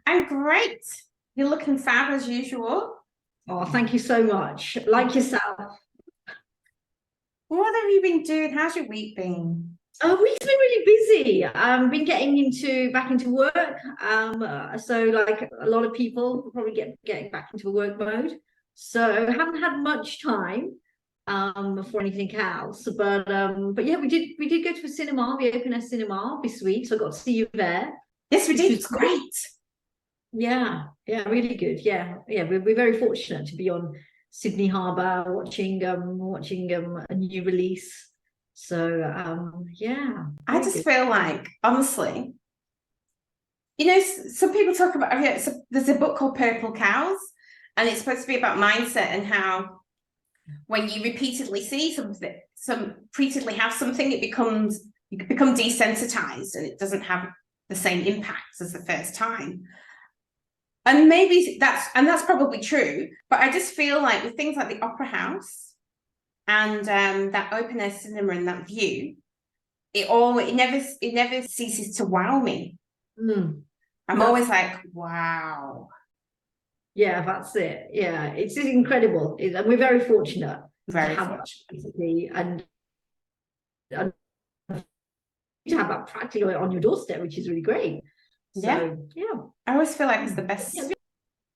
I'm great. You're looking fab as usual. Oh, thank you so much. Like yourself. What have you been doing? How's your week been? We've been really busy. Been getting back into work. So like a lot of people probably getting back into a work mode. So haven't had much time for anything else. But yeah, we did go to a cinema. We opened a cinema this week, so I got to see you there. Yes, we Which did. was It's great. Yeah, really good. Yeah. We're very fortunate to be on Sydney Harbour watching a new release. So yeah, I very just good. feel like, honestly, some people talk about, there's a book called Purple Cows, and it's supposed to be about mindset and how when you repeatedly see something, repeatedly have something, you become desensitized and it doesn't have the same impact as the first time. And maybe that's probably true, but I just feel like with things like the Opera House and that open air cinema and that view, it never ceases to wow me. I'm always like, wow. Yeah, that's it. Yeah, it's incredible. And we're very fortunate Very to have fortunate. that and to have that practically on your doorstep, which is really great. So yeah, I always feel like it's the best. Yeah,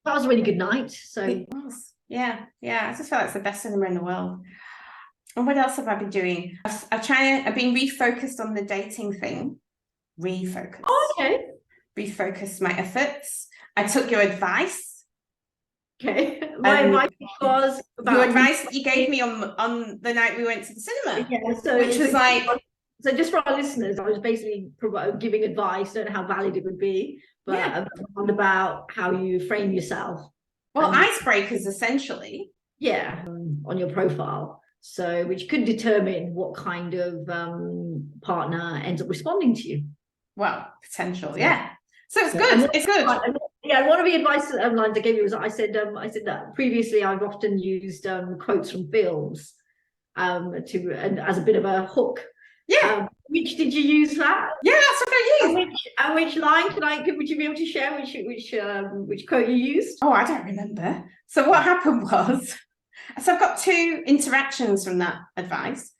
that was a really good night. So it was. Yeah. I just feel like it's the best cinema in the world. And what else have I been doing? I've been refocused on the dating thing. Refocused. Oh, okay. Refocused my efforts. I took your advice. Okay. My advice was your advice that you gave me on the night we went to the cinema. Yeah. Which was like. So just for our listeners, I was basically giving advice. Don't know how valid it would be, but about how you frame yourself. Well, icebreakers essentially. Yeah, on your profile. So which could determine what kind of partner ends up responding to you. Well, potential, yeah. So it's good. It's good. Yeah, one of the advice lines I gave you was I said that previously I've often used quotes from films and as a bit of a hook. Yeah. Which did you use that? Yeah, that's what I used. And which line would you be able to share which quote you used? Oh, I don't remember. So what happened was, so I've got two interactions from that advice,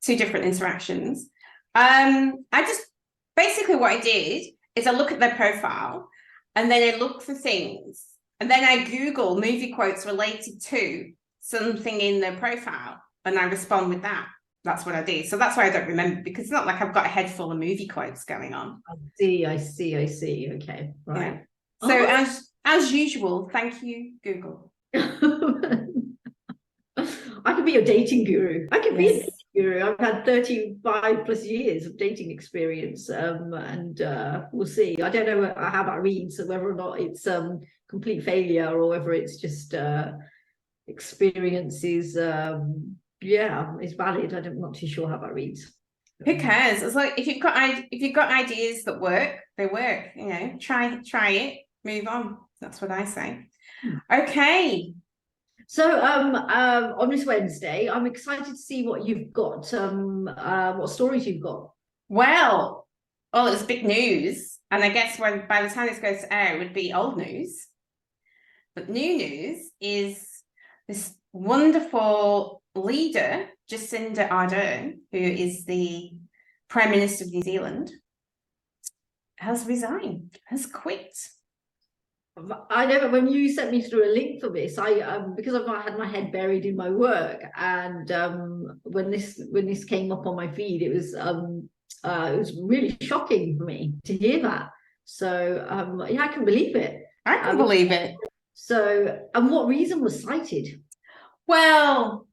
two different interactions. I just basically what I did is I look at their profile and then I look for things and then I Google movie quotes related to something in their profile and I respond with that. That's what I did. So that's why I don't remember, because it's not like I've got a head full of movie quotes going on. I see. Okay, right. Yeah. So as usual, thank you, Google. I could be a dating guru. I could be a dating guru. I've had 35 plus years of dating experience, and we'll see. I don't know how that reads, whether or not it's complete failure or whether it's just experiences. It's valid. I'm not too sure how that reads. Who cares? It's like if you've got ideas that work, they work. Try it, move on. That's what I say. Okay. So on this Wednesday, I'm excited to see what you've got. What stories you've got. Well, it was big news, and I guess by the time this goes to air, it would be old news. But new news is this wonderful leader, Jacinta Ardern, who is the Prime Minister of New Zealand, has resigned, has quit. I know, but when you sent me through a link for this, because I've had my head buried in my work, and when this came up on my feed, it was really shocking for me to hear that. So I can believe it. I can believe it. So, and what reason was cited? Well,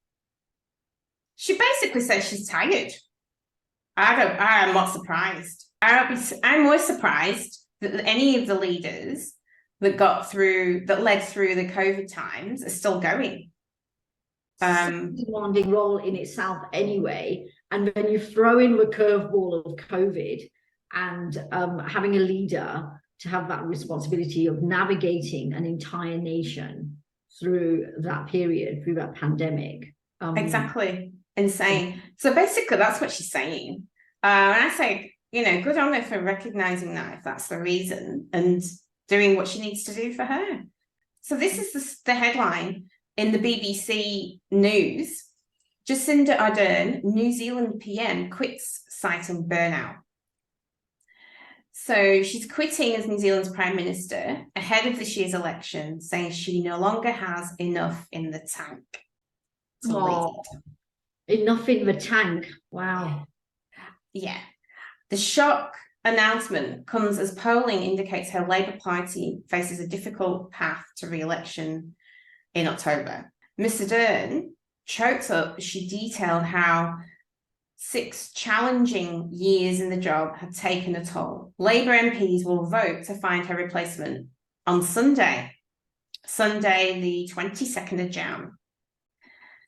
she basically says she's tired. I'm not surprised. I'm more surprised that any of the leaders that led through the COVID times are still going. Demanding role in itself anyway, and then you throw in the curveball of COVID and having a leader to have that responsibility of navigating an entire nation through that period, through that pandemic. Exactly. Insane. So basically that's what she's saying. And I say, good on her for recognizing that if that's the reason and doing what she needs to do for her. So this is the headline in the BBC News. Jacinta Ardern, New Zealand PM, quits citing burnout. So she's quitting as New Zealand's Prime Minister ahead of this year's election, saying she no longer has enough in the tank. Enough in the tank. Wow. Yeah. The shock announcement comes as polling indicates her Labour Party faces a difficult path to re-election in October. Miss Ardern choked up as she detailed how 6 challenging years in the job had taken a toll. Labour MPs will vote to find her replacement on Sunday, the 22nd of Jan.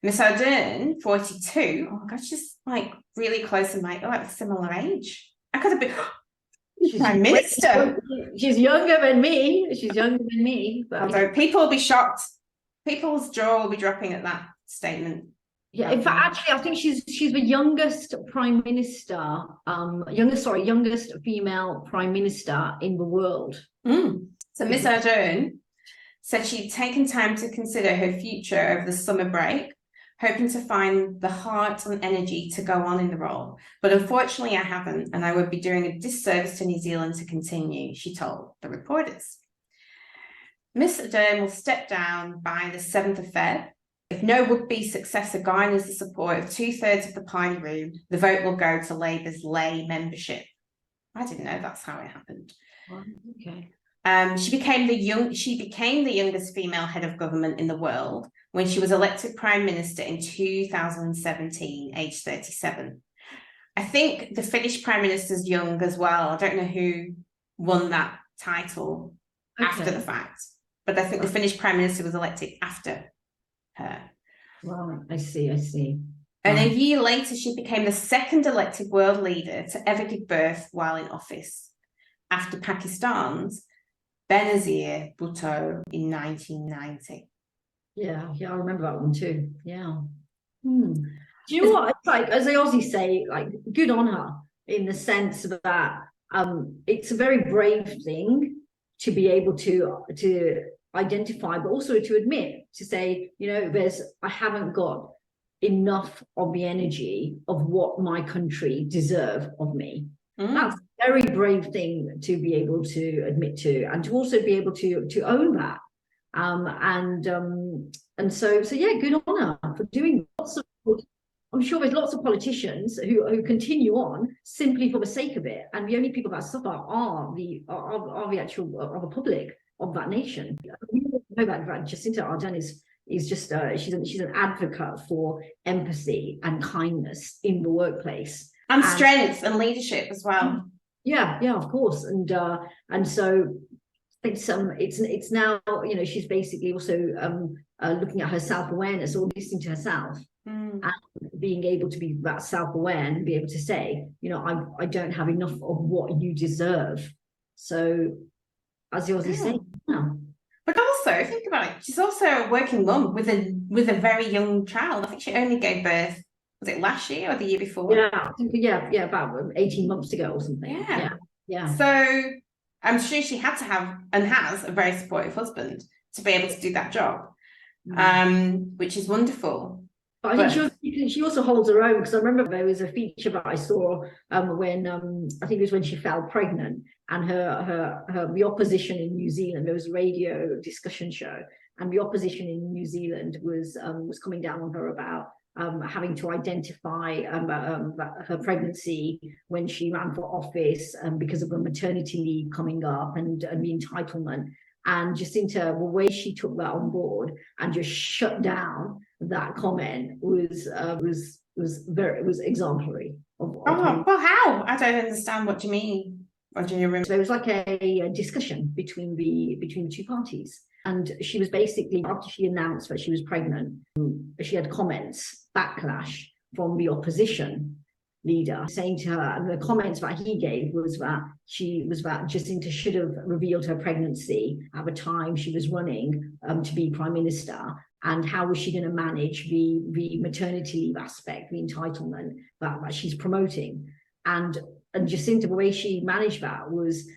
Miss Ardern, 42, oh my God, she's like really close to my, like similar age. I could have been Prime Minister. She's younger than me. But although people will be shocked. People's jaw will be dropping at that statement. Yeah, in fact, actually, I think she's the youngest prime minister, youngest female prime minister in the world. So Miss Ardern said she'd taken time to consider her future over the summer break, hoping to find the heart and energy to go on in the role. But unfortunately, I haven't, and I would be doing a disservice to New Zealand to continue, she told the reporters. Miss Ardern will step down by the 7th of Feb. If no would-be successor garners the support of 2/3 of the party room, the vote will go to Labour's lay membership. I didn't know that's how it happened. Okay. She became the youngest female head of government in the world when she was elected Prime Minister in 2017, aged 37. I think the Finnish Prime Minister's young as well. I don't know who won that title after the fact, but I think the Finnish Prime Minister was elected after her. Right, I see. And a year later, she became the second elected world leader to ever give birth while in office, after Pakistan's Benazir Bhutto in 1990. Yeah, I remember that one too. Yeah. Do you know what? It's like, as the Aussies say, like, good on her in the sense that it's a very brave thing to be able to identify, but also to admit, to say, you know, I haven't got enough of the energy of what my country deserve of me. That's a very brave thing to be able to admit to, and to also be able to own that. And so yeah, good on her for doing lots of. I'm sure there's lots of politicians who continue on simply for the sake of it, and the only people that suffer are the public of that nation. We know that Jacinta Ardern is just she's an advocate for empathy and kindness in the workplace, and strength and leadership as well. Yeah, of course, and so it's now, you know, she's basically also looking at her self-awareness, or listening to herself, and being able to be that self-aware and be able to say, you know, I don't have enough of what you deserve. So, as you always say, But also, think about it, she's also a working mum with a very young child. I think she only gave birth, was it last year or the year before? Yeah, I think, about 18 months ago or something. Yeah. So I'm sure she had to have, and has, a very supportive husband to be able to do that job, which is wonderful. But I think she also holds her own, because I remember there was a feature that I saw when I think it was when she fell pregnant, and the opposition in New Zealand, there was a radio discussion show, and the opposition in New Zealand was coming down on her about having to identify her pregnancy when she ran for office, because of the maternity leave coming up and the entitlement. And Jacinta, the way she took that on board and just shut down that comment was exemplary. Well, how? I don't understand. What do you mean? What do you remember? So there was like a discussion between the two parties, and she was basically, after she announced that she was pregnant, she had backlash from the opposition leader, saying to her, and the comments that he gave was that Jacinta should have revealed her pregnancy at the time she was running to be Prime Minister, and how was she going to manage the maternity leave aspect, the entitlement that she's promoting. And and Jacinta, the way she managed that was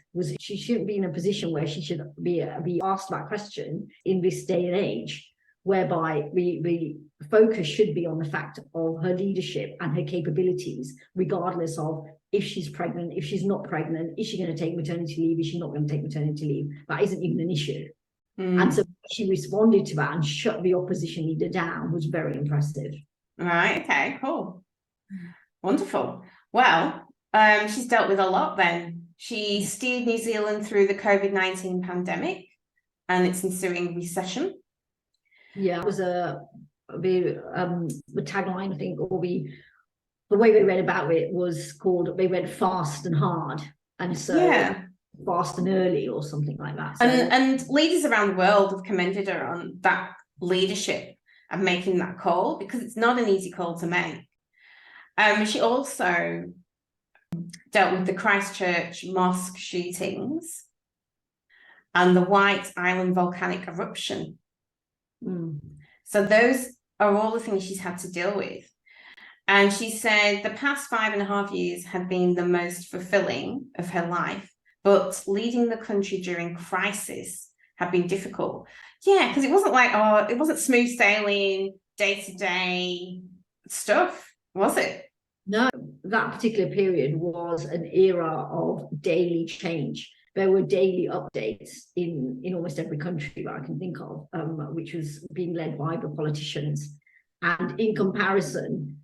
she shouldn't be in a position where she should be asked that question in this day and age, whereby the focus should be on the fact of her leadership and her capabilities, regardless of if she's pregnant, if she's not pregnant, is she going to take maternity leave, is she not going to take maternity leave? That isn't even an issue. And so she responded to that and shut the opposition leader down was very impressive. Right, okay, cool. Wonderful. Well, she's dealt with a lot then. She steered New Zealand through the COVID-19 pandemic and its ensuing recession. Yeah, it was the tagline, I think, or the way they read about it was called, they went fast and hard. And so fast and early or something like that. So, and leaders around the world have commended her on that leadership and making that call, because it's not an easy call to make. She also dealt with the Christchurch mosque shootings and the White Island volcanic eruption. So those are all the things she's had to deal with. And she said the past 5.5 years have been the most fulfilling of her life, but leading the country during crisis have been difficult. Yeah, because it wasn't like, it wasn't smooth sailing, day-to-day stuff, was it? No, that particular period was an era of daily change. There were daily updates in almost every country that I can think of, which was being led by the politicians. And in comparison,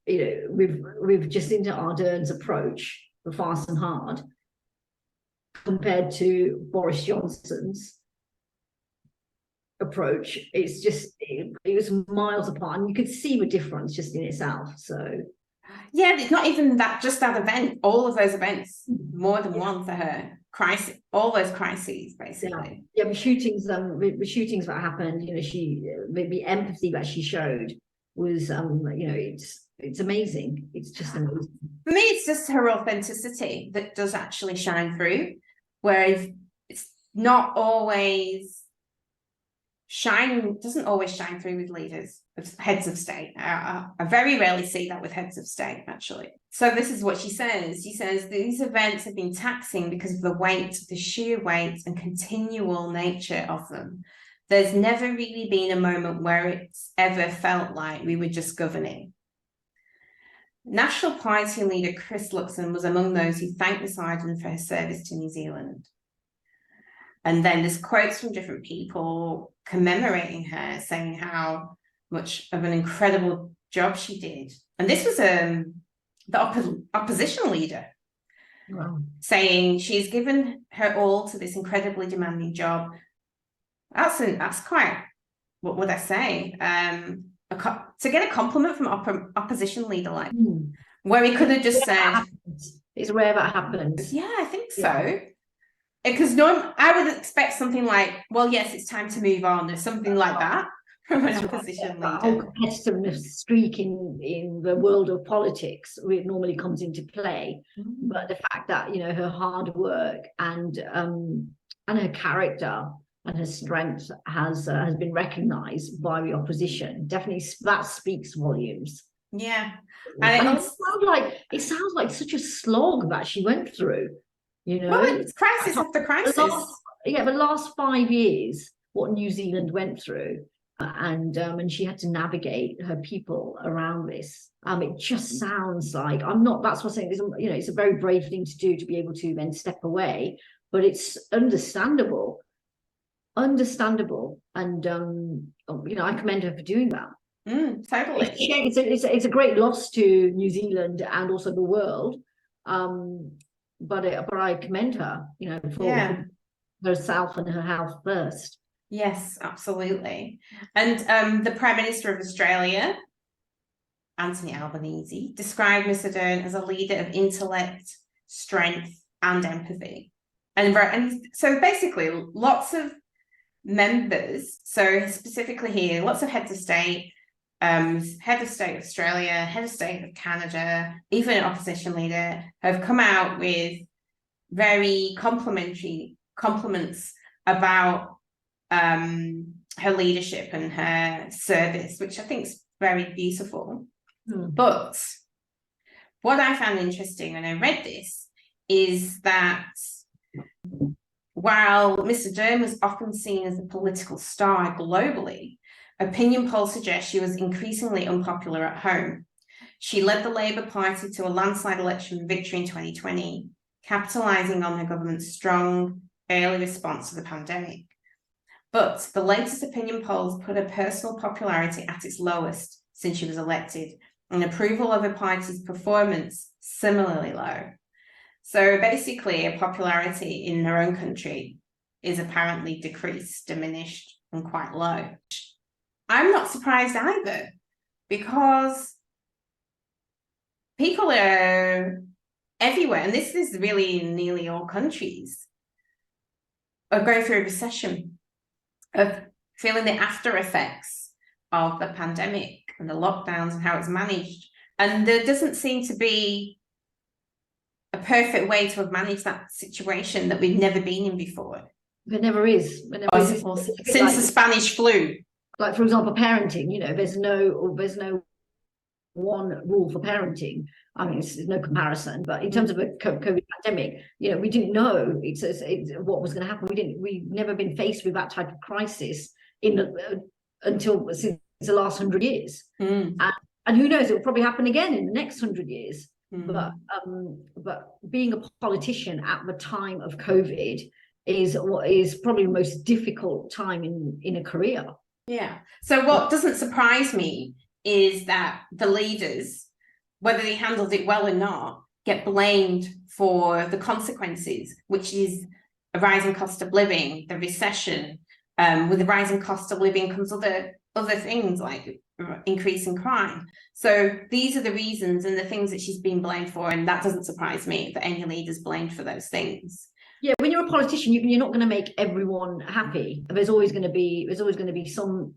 with Jacinta Ardern's approach, the fast and hard, compared to Boris Johnson's approach, it's just it was miles apart, and you could see the difference just in itself. So yeah, it's not even that, just that event, all of those events, more than one for her, crisis, all those crises basically. Yeah, the shootings that happened, the empathy that she showed was it's amazing. It's just amazing. For me, it's just her authenticity that does actually shine through, whereas it's not always doesn't always shine through with leaders, heads of state. I very rarely see that with heads of state, actually. So this is what she says. She says, these events have been taxing because of the sheer weight and continual nature of them. There's never really been a moment where it's ever felt like we were just governing. National Party leader Chris Luxon was among those who thanked Miss Ardern for her service to New Zealand. And then there's quotes from different people commemorating her, saying how much of an incredible job she did. And this was the opposition leader. Wow. Saying she's given her all to this incredibly demanding job. That's quite, what would I say? To get a compliment from opposition leader like where he could have just said, it's rare that happens. Yeah, I think so. Because I would expect something like, well, yes, it's time to move on, or something like that from an opposition leader. Whole competitiveness streak in the world of politics, it normally comes into play. But the fact that her hard work and her character and her strength has been recognised by the opposition, definitely that speaks volumes. Yeah, and it sounds like such a slog that she went through. Well, it's crisis after crisis. The last 5 years, what New Zealand went through, and she had to navigate her people around this. It just sounds like that's what I'm saying. It's a very brave thing to do, to be able to then step away, but it's understandable, and I commend her for doing that. Totally. It's a great loss to New Zealand and also the world. But I commend her, for herself and her health first. Yes, absolutely. And the Prime Minister of Australia, Anthony Albanese, described Miss Ardern as a leader of intellect, strength, and empathy. And so basically, lots of members, so specifically here, lots of heads of state, head of state of Australia, head of state of Canada, even an opposition leader, have come out with very complimentary compliments about her leadership and her service, which I think is very beautiful. But what I found interesting when I read this is that while Miss Ardern was often seen as a political star globally, opinion polls suggest she was increasingly unpopular at home. She led the Labour Party to a landslide election victory in 2020, capitalising on her government's strong early response to the pandemic. But the latest opinion polls put her personal popularity at its lowest since she was elected, and approval of her party's performance similarly low. So basically, her popularity in her own country is apparently decreased, diminished, and quite low. I'm not surprised either, because people are everywhere, and this is really in nearly all countries, are going through a recession, of feeling the after effects of the pandemic and the lockdowns and how it's managed. And there doesn't seem to be a perfect way to have managed that situation that we've never been in before. There never is. Since the Spanish flu. Like, for example, parenting, you know, there's no one rule for parenting. I mean, there's no comparison, but in terms of a COVID pandemic, you know, we didn't know it's what was going to happen. We've never been faced with that type of crisis until since the last 100 years. And who knows, it will probably happen again in the next 100 years. But being a politician at the time of COVID is what is probably the most difficult time in a career. Yeah. So what doesn't surprise me is that the leaders, whether they handled it well or not, get blamed for the consequences, which is a rising cost of living, the recession. With the rising cost of living comes other things like increasing crime. So these are the reasons and the things that she's been blamed for, and that doesn't surprise me that any leader's blamed for those things. Yeah, when you're a politician, you're not going to make everyone happy. There's always going to be some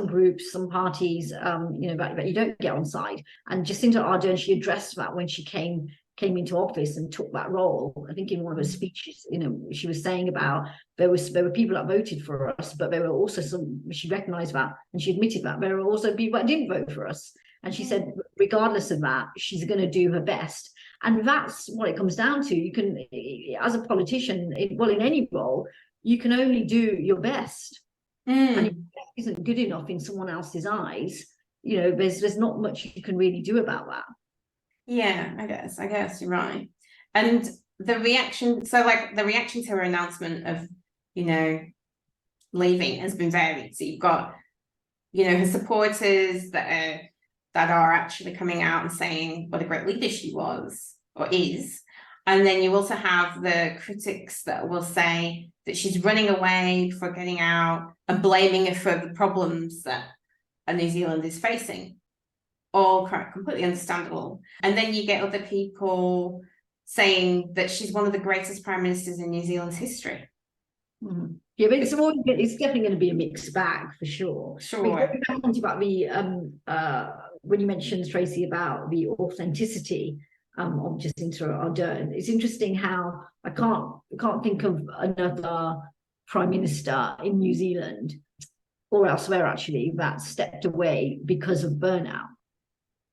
groups, some parties, you know, that you don't get on side. And Jacinta Ardern, she addressed that when she came into office and took that role. I think in one of her speeches, you know, she was saying about there were people that voted for us, but there were also she recognized that, and she admitted that there were also people that didn't vote for us. And she said, regardless of that, she's going to do her best. And that's what it comes down to. You can, as a politician, in any role, you can only do your best. And if it isn't good enough in someone else's eyes, you know, there's not much you can really do about that. Yeah, I guess you're right. And the reaction to her announcement of, you know, leaving has been varied. So you've got, you know, her supporters that are actually coming out and saying what a great leader she was or is. And then you also have the critics that will say that she's running away for getting out and blaming her for the problems that New Zealand is facing. All completely understandable. And then you get other people saying that she's one of the greatest prime ministers in New Zealand's history. Yeah, but it's definitely going to be a mixed bag for sure. Sure. About the when you mentioned, Tracy, about the authenticity of Jacinta Ardern, it's interesting how I can't think of another prime minister in New Zealand or elsewhere actually that stepped away because of burnout.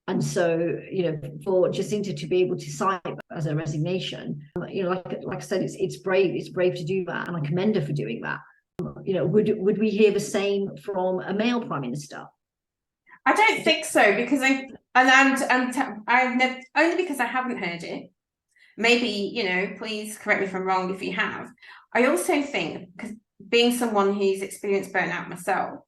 And so, you know, for Jacinta to be able to cite as a resignation, you know, like I said, it's brave to do that, and I commend her for doing that. You know, would we hear the same from a male prime minister? I don't think so, because I've never, only because I haven't heard it. Maybe, you know, please correct me if I'm wrong if you have. I also think, because being someone who's experienced burnout myself,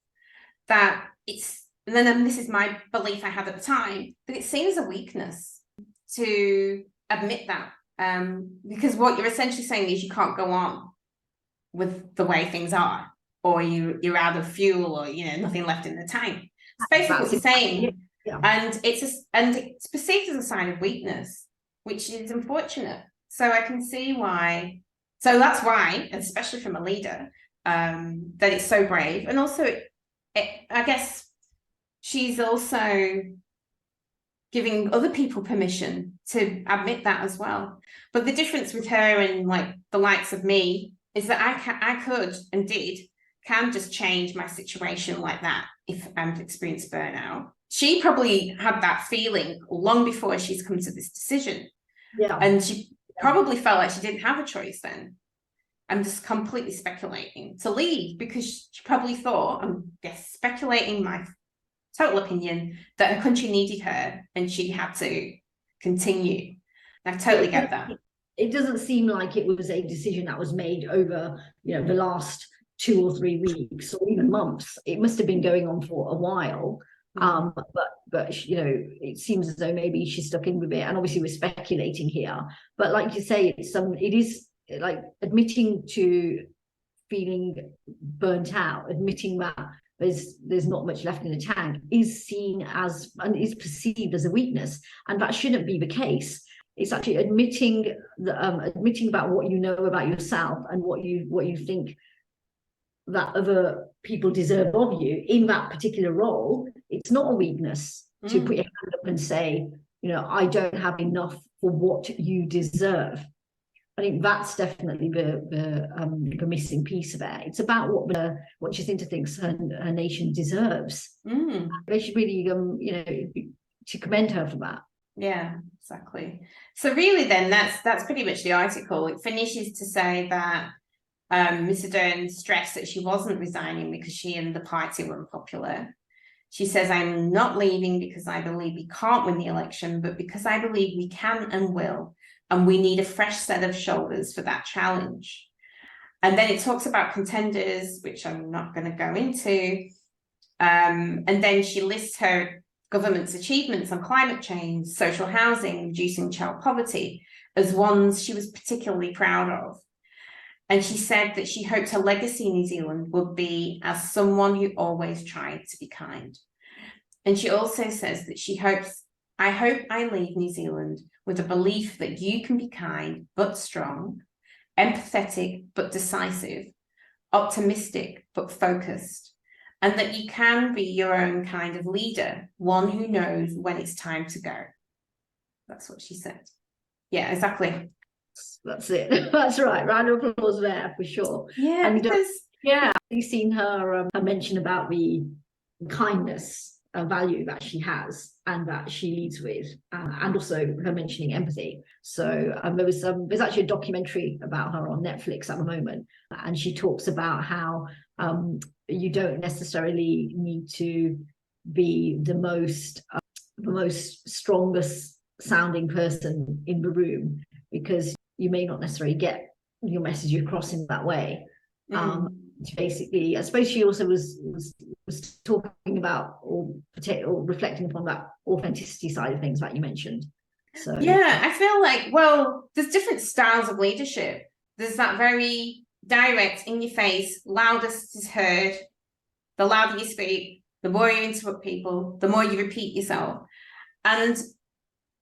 that and then this is my belief I had at the time, that it seems a weakness to admit that, because what you're essentially saying is you can't go on with the way things are, or you're out of fuel, or, you know, nothing left in the tank. It's basically what you're saying. Yeah. And it's perceived as a sign of weakness, which is unfortunate. So I can see why. So that's why, especially from a leader, that it's so brave. And also, I guess she's also giving other people permission to admit that as well. But the difference with her and like the likes of me is that I could and can just change my situation like that if I'm experienced burnout. she probably had that feeling long before she's come to this decision. Yeah. And she probably felt like she didn't have a choice then. I'm just completely speculating to leave, because she probably thought, I'm just speculating my total opinion, that her country needed her and she had to continue. I totally get that. It doesn't seem like it was a decision that was made over, the last 2 or 3 weeks or even months. It must have been going on for a while. But it seems as though maybe she's stuck in with it, and obviously we're speculating here. But like you say, it is like admitting to feeling burnt out, admitting that there's not much left in the tank, is seen as and is perceived as a weakness, and that shouldn't be the case. It's actually admitting about what you know about yourself and what you think that other people deserve of you in that particular role. It's not a weakness to put your hand up and say, I don't have enough for what you deserve. I think that's definitely the missing piece of it. It's about what Jacinta thinks her nation deserves. They should really, to commend her for that. Yeah, exactly. So really, then that's pretty much the article. It finishes to say that Miss Ardern stressed that she wasn't resigning because she and the party were unpopular. She says, I'm not leaving because I believe we can't win the election, but because I believe we can and will. And we need a fresh set of shoulders for that challenge. And then it talks about contenders, which I'm not going to go into. And then she lists her government's achievements on climate change, social housing, reducing child poverty as ones she was particularly proud of. And she said that she hoped her legacy in New Zealand would be as someone who always tried to be kind. And she also says that I hope I leave New Zealand with a belief that you can be kind but strong, empathetic but decisive, optimistic but focused, and that you can be your own kind of leader, one who knows when it's time to go. That's what she said. Yeah, exactly. That's it. That's right. Round of applause there for sure. Yeah, and you've seen her mention about the kindness value that she has and that she leads with, and also her mentioning empathy. So there's actually a documentary about her on Netflix at the moment, and she talks about how you don't necessarily need to be the most strongest sounding person in the room, because you may not necessarily get your message across in that way. Basically, I suppose she also was talking about or reflecting upon that authenticity side of things that you mentioned. So yeah, I feel like, well, there's different styles of leadership. There's that very direct, in your face, loudest is heard. The louder you speak, the more you interrupt people, the more you repeat yourself. And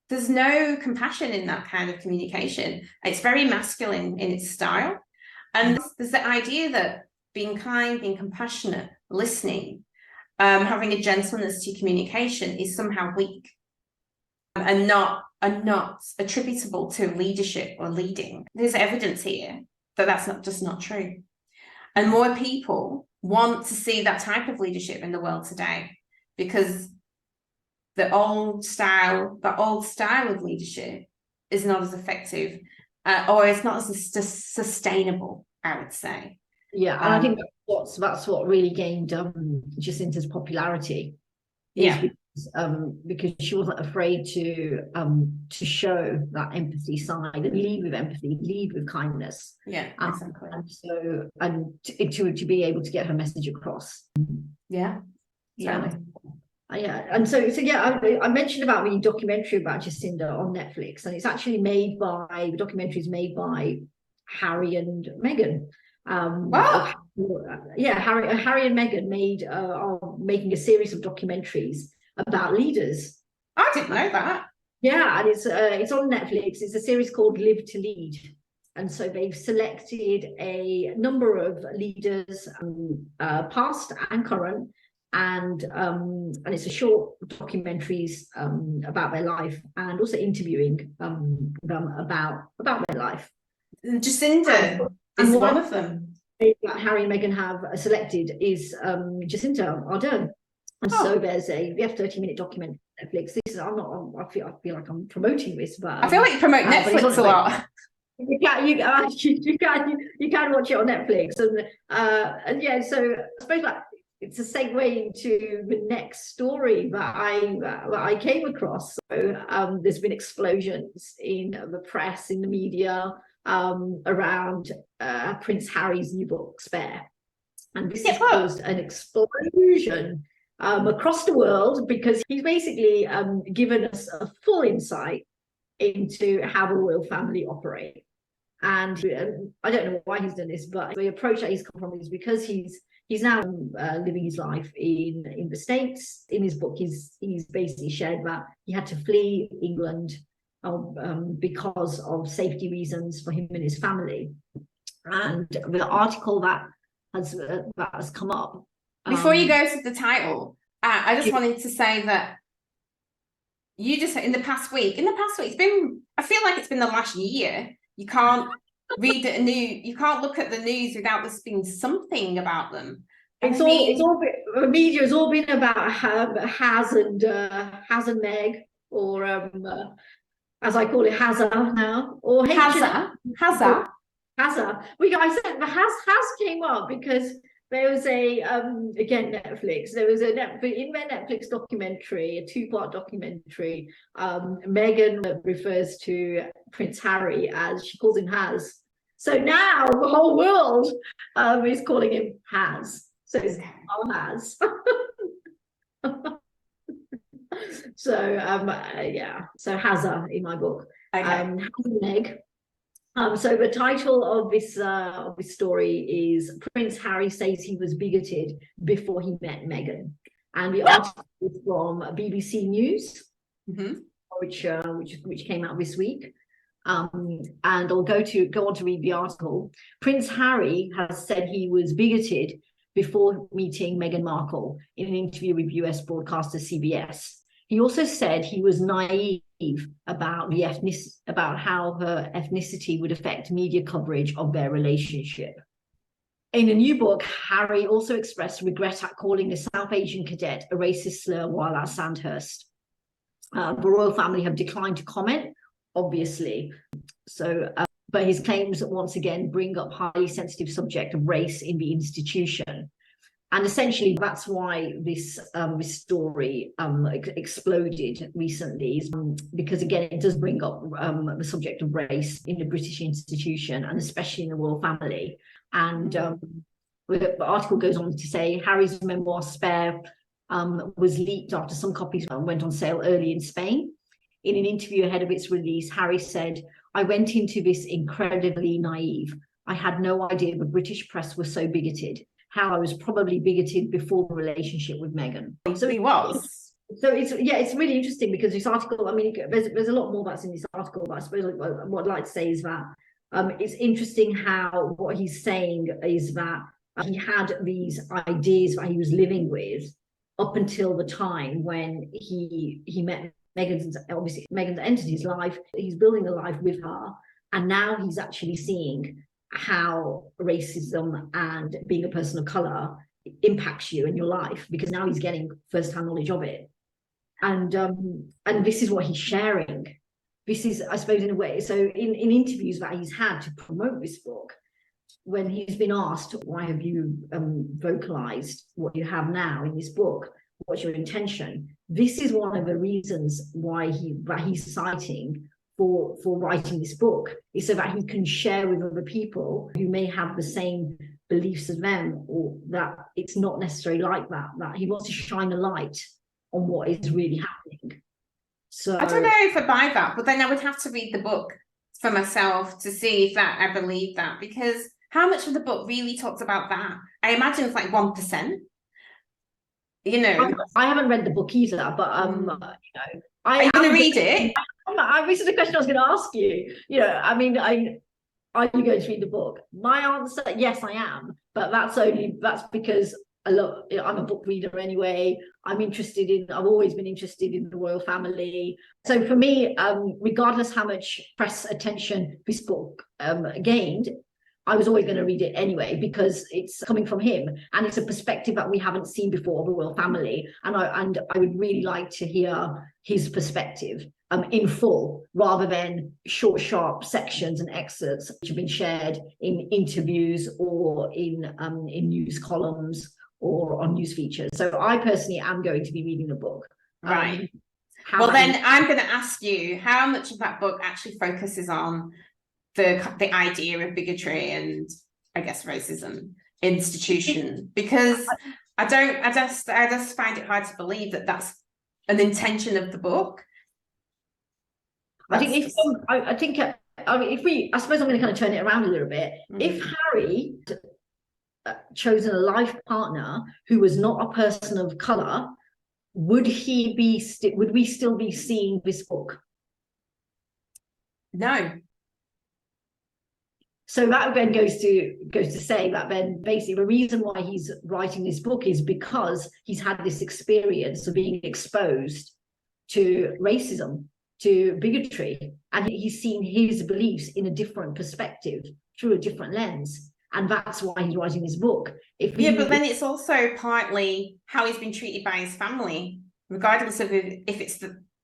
there's no compassion in that kind of communication. It's very masculine in its style. And there's the idea that being kind, being compassionate, listening, having a gentleness to communication is somehow weak and not attributable to leadership or leading. There's evidence here that that's not true. And more people want to see that type of leadership in the world today, because the old style of leadership is not as effective, or it's not as sustainable, I would say. Yeah, and I think that's what really gained Jacinta's popularity. Because she wasn't afraid to show that empathy side and lead with empathy, lead with kindness. Yeah, exactly. And to be able to get her message across. Yeah, totally. Yeah, and so yeah, I mentioned about the documentary about Jacinta on Netflix, and it's actually the documentary is made by Harry and Meghan. Wow. Yeah, Harry and Meghan are making a series of documentaries about leaders. I didn't know that. Yeah, and it's on Netflix. It's a series called Live to Lead. And so they've selected a number of leaders, past and current, and it's a short documentaries about their life, and also interviewing them about their life. Jacinta is one of them. That Harry and Meghan have selected is Jacinta Ardern. And so we have 30-minute documentary on Netflix. This is, I feel like I'm promoting this, but I feel like you promote Netflix a lot. You can watch it on Netflix, and yeah. So I suppose like it's a segue into the next story that I came across. So there's been explosions in the press, in the media, around Prince Harry's new book, Spare, and this has caused an explosion across the world, because he's basically given us a full insight into how the royal family operate. And I don't know why he's done this, but the approach that he's come from is because he's now living his life in the States. In his book, he's basically shared that he had to flee England because of safety reasons for him and his family. And the article that has come up. Before you go to the title, I just wanted to say that you just in the past week, it's been, I feel like it's been the last year. You can't read you can't look at the news without there being something about them. It's all the media has all been about Haz and Meg, or as I call it, Hazza now, or Hazza. I said the Haz came up because there was again Netflix. There was in their Netflix documentary, a 2-part documentary. Meghan refers to Prince Harry as, she calls him Haz. So now the whole world is calling him Haz. So it's Haz. So yeah. So Hazza in my book. Okay. Haz and Meg. So the title of this story is "Prince Harry Says He Was Bigoted Before He Met Meghan," and the article is from BBC News, which came out this week. And I'll go on to read the article. Prince Harry has said he was bigoted before meeting Meghan Markle in an interview with US broadcaster CBS. He also said he was naive about how her ethnicity would affect media coverage of their relationship. In a new book, Harry also expressed regret at calling a South Asian cadet a racist slur while at Sandhurst. The royal family have declined to comment, obviously. So, but his claims once again bring up highly sensitive subject of race in the institution. And essentially, that's why this story exploded recently, because again, it does bring up the subject of race in the British institution, and especially in the royal family. And the article goes on to say Harry's memoir Spare was leaked after some copies went on sale early in Spain. In an interview ahead of its release, Harry said, "I went into this incredibly naive. I had no idea the British press was so bigoted. How I was probably bigoted before the relationship with Meghan." So he was. So it's really interesting, because this article, I mean, there's a lot more that's in this article, but I suppose what I'd like to say is that it's interesting how what he's saying is that he had these ideas that he was living with up until the time when he met Meghan's. Obviously, Meghan's entered his life. He's building a life with her, and now he's actually seeing how racism and being a person of color impacts you in your life, because now he's getting first-hand knowledge of it. And this is what he's sharing. This is, I suppose, in a way, so in interviews that he's had to promote this book, when he's been asked, why have you vocalized what you have now in this book? What's your intention? This is one of the reasons why he's citing for writing this book, is so that he can share with other people who may have the same beliefs as them, or that it's not necessarily like that he wants to shine a light on what is really happening. So I don't know if I buy that, but then I would have to read the book for myself to see if that I believe that, because how much of the book really talks about that? I imagine it's like 1%. You know, I haven't read the book either, but are you going to read it? This is the question I was going to ask you. I mean, are you going to read the book? My answer, yes, I am. But that's because I'm a book reader anyway. I've always been interested in the royal family. So for me, regardless how much press attention this book gained, I was always going to read it anyway because it's coming from him and it's a perspective that we haven't seen before of the royal family, and I would really like to hear his perspective in full, rather than short, sharp sections and excerpts which have been shared in interviews or in news columns or on news features. So I personally am going to be reading the book. Right. Well, then I'm going to ask you, how much of that book actually focuses on the idea of bigotry and, I guess, racism institution? Because I just find it hard to believe that that's an intention of the book. I think if I suppose I'm going to kind of turn it around a little bit. If Harry chosen a life partner who was not a person of color, would we still be seeing this book? No. So that then goes to say that then basically the reason why he's writing this book is because he's had this experience of being exposed to racism, to bigotry, and he's seen his beliefs in a different perspective through a different lens, and that's why he's writing this book. But then it's also partly how he's been treated by his family, regardless of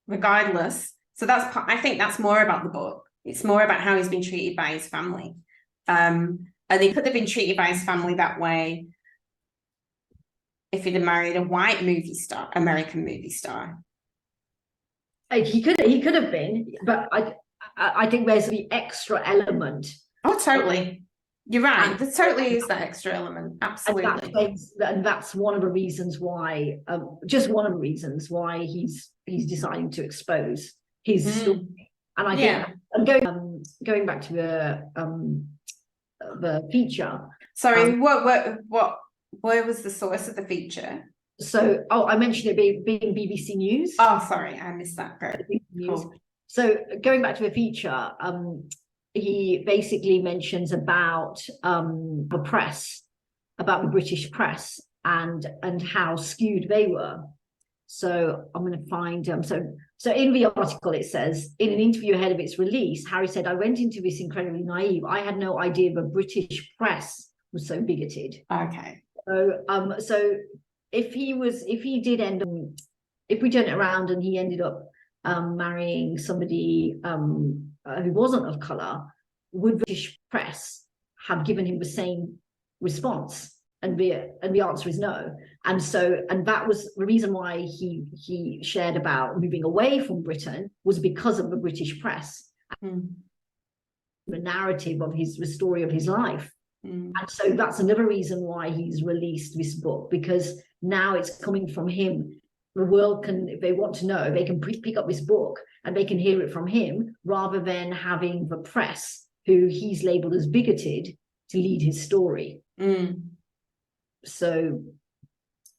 regardless. So I think that's more about the book. It's more about how he's been treated by his family. And he could have been treated by his family that way if he'd have married a white American movie star. He could have been, but I think there's the extra element. Oh, totally. You're right. There totally is that extra element. Absolutely. And that's one of the reasons why, just one of the reasons why he's deciding to expose his story. And I think, and going back to the feature. Sorry, where was the source of the feature? So, I mentioned it being BBC News. Oh, sorry, I missed that part. Cool. So going back to the feature, he basically mentions about the press, about the British press, and how skewed they were. So I'm going to find so in the article it says, in an interview ahead of its release, Harry said, "I went into this incredibly naive. I had no idea the British press was so bigoted." Okay. So if we turn it around and he ended up marrying somebody who wasn't of color, would the British press have given him the same response? And the answer is no. And that was the reason why he shared about moving away from Britain, was because of the British press, the narrative of the story of his life. And so that's another reason why he's released this book, because now it's coming from him. The world can, if they want to know, they can pick up this book and they can hear it from him, rather than having the press, who he's labeled as bigoted, to lead his story. So,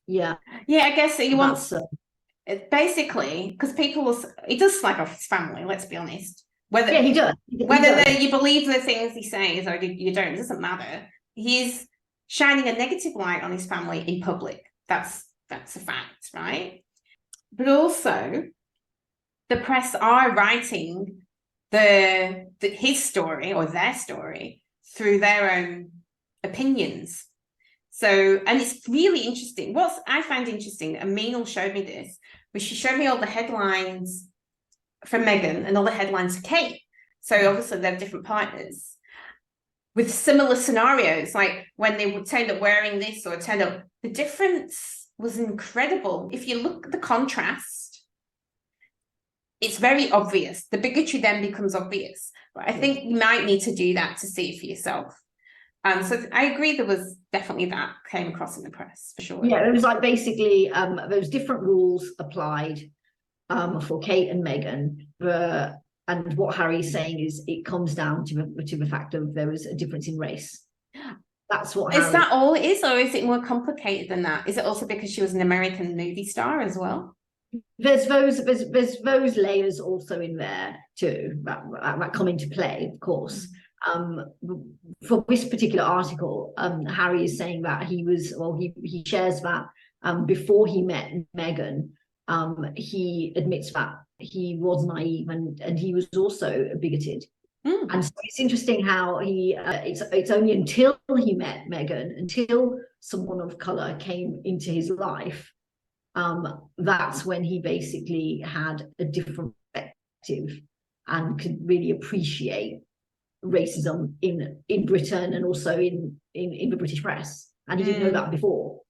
yeah, I guess he wants basically, because he does slag off his family. Let's be honest. He does. Whether you believe the things he says or you don't, it doesn't matter. He's shining a negative light on his family in public. That's a fact, right? But also, the press are writing his story or their story through their own opinions. So, and it's really interesting. What I find interesting, and Meenal showed me this, was she showed me all the headlines for Meghan and all the headlines for Kate. So obviously they're different partners with similar scenarios, like when they would turn up wearing this or turn up, the difference was incredible. If you look at the contrast, it's very obvious. The bigotry then becomes obvious. But I think you might need to do that to see it for yourself. So I agree, there was definitely that came across in the press, for sure. Yeah, it was like basically those different rules applied for Kate and Meghan. And what Harry's saying is it comes down to the fact of there was a difference in race. That's what Is that all it is, or is it more complicated than that? Is it also because she was an American movie star as well? There's those layers also in there too that come into play, of course. For this particular article, Harry is saying that he shares that before he met Meghan, he admits that he was naive and he was also bigoted. And so it's interesting how it's only until he met Meghan, until someone of color came into his life, that's when he basically had a different perspective and could really appreciate racism in Britain and also in the British press. And he didn't know that before.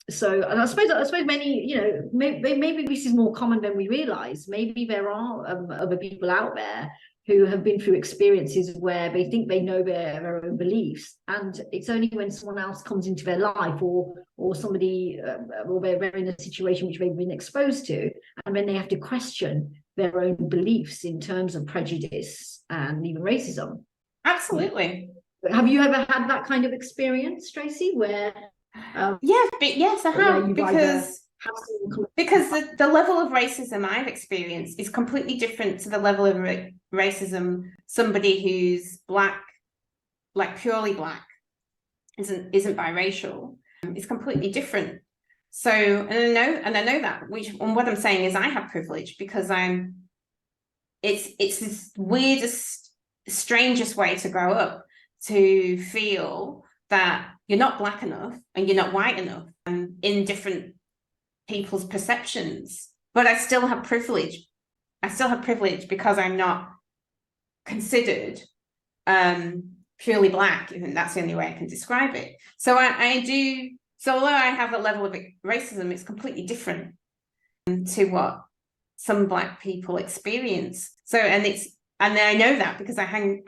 So, and I suppose many, you know, maybe this is more common than we realize. Maybe there are other people out there who have been through experiences where they think they know their own beliefs, and it's only when someone else comes into their life or somebody or they're in a situation which they've been exposed to, and then they have to question their own beliefs in terms of prejudice and even racism. Absolutely. Have you ever had that kind of experience, Tracy, where yes, I have, because the level of racism I've experienced is completely different to the level of racism somebody who's black, like purely black, isn't biracial. It's completely different. So, and I know that, and what I'm saying is I have privilege because it's this weirdest, strangest way to grow up, to feel that you're not black enough and you're not white enough in different people's perceptions. But I still have privilege. Because I'm not considered purely black, and that's the only way I can describe it. So I do. So although I have a level of racism, it's completely different to what some black people experience. So and I know that because I've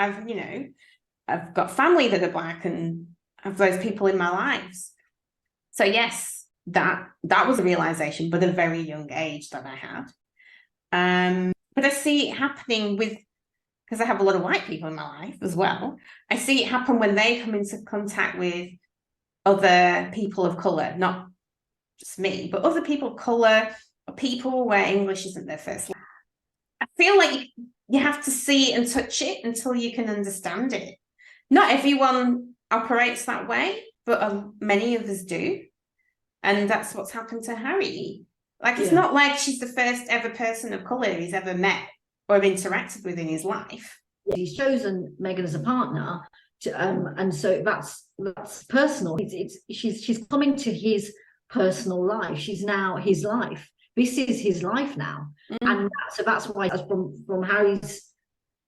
got family that are black and have those people in my lives. So yes, that was a realization, but at a very young age that I had. But I see it happening because I have a lot of white people in my life as well. I see it happen when they come into contact with other people of color, not just me, but other people of color, or people where English isn't their first language. I feel like you have to see and touch it until you can understand it. Not everyone operates that way, but many of us do. And that's what's happened to Harry. Like, it's not like she's the first ever person of colour he's ever met or interacted with in his life. He's chosen Meghan as a partner, and so that's personal. She's coming to his personal life. She's now his life. This is his life now, and so that's why, from Harry's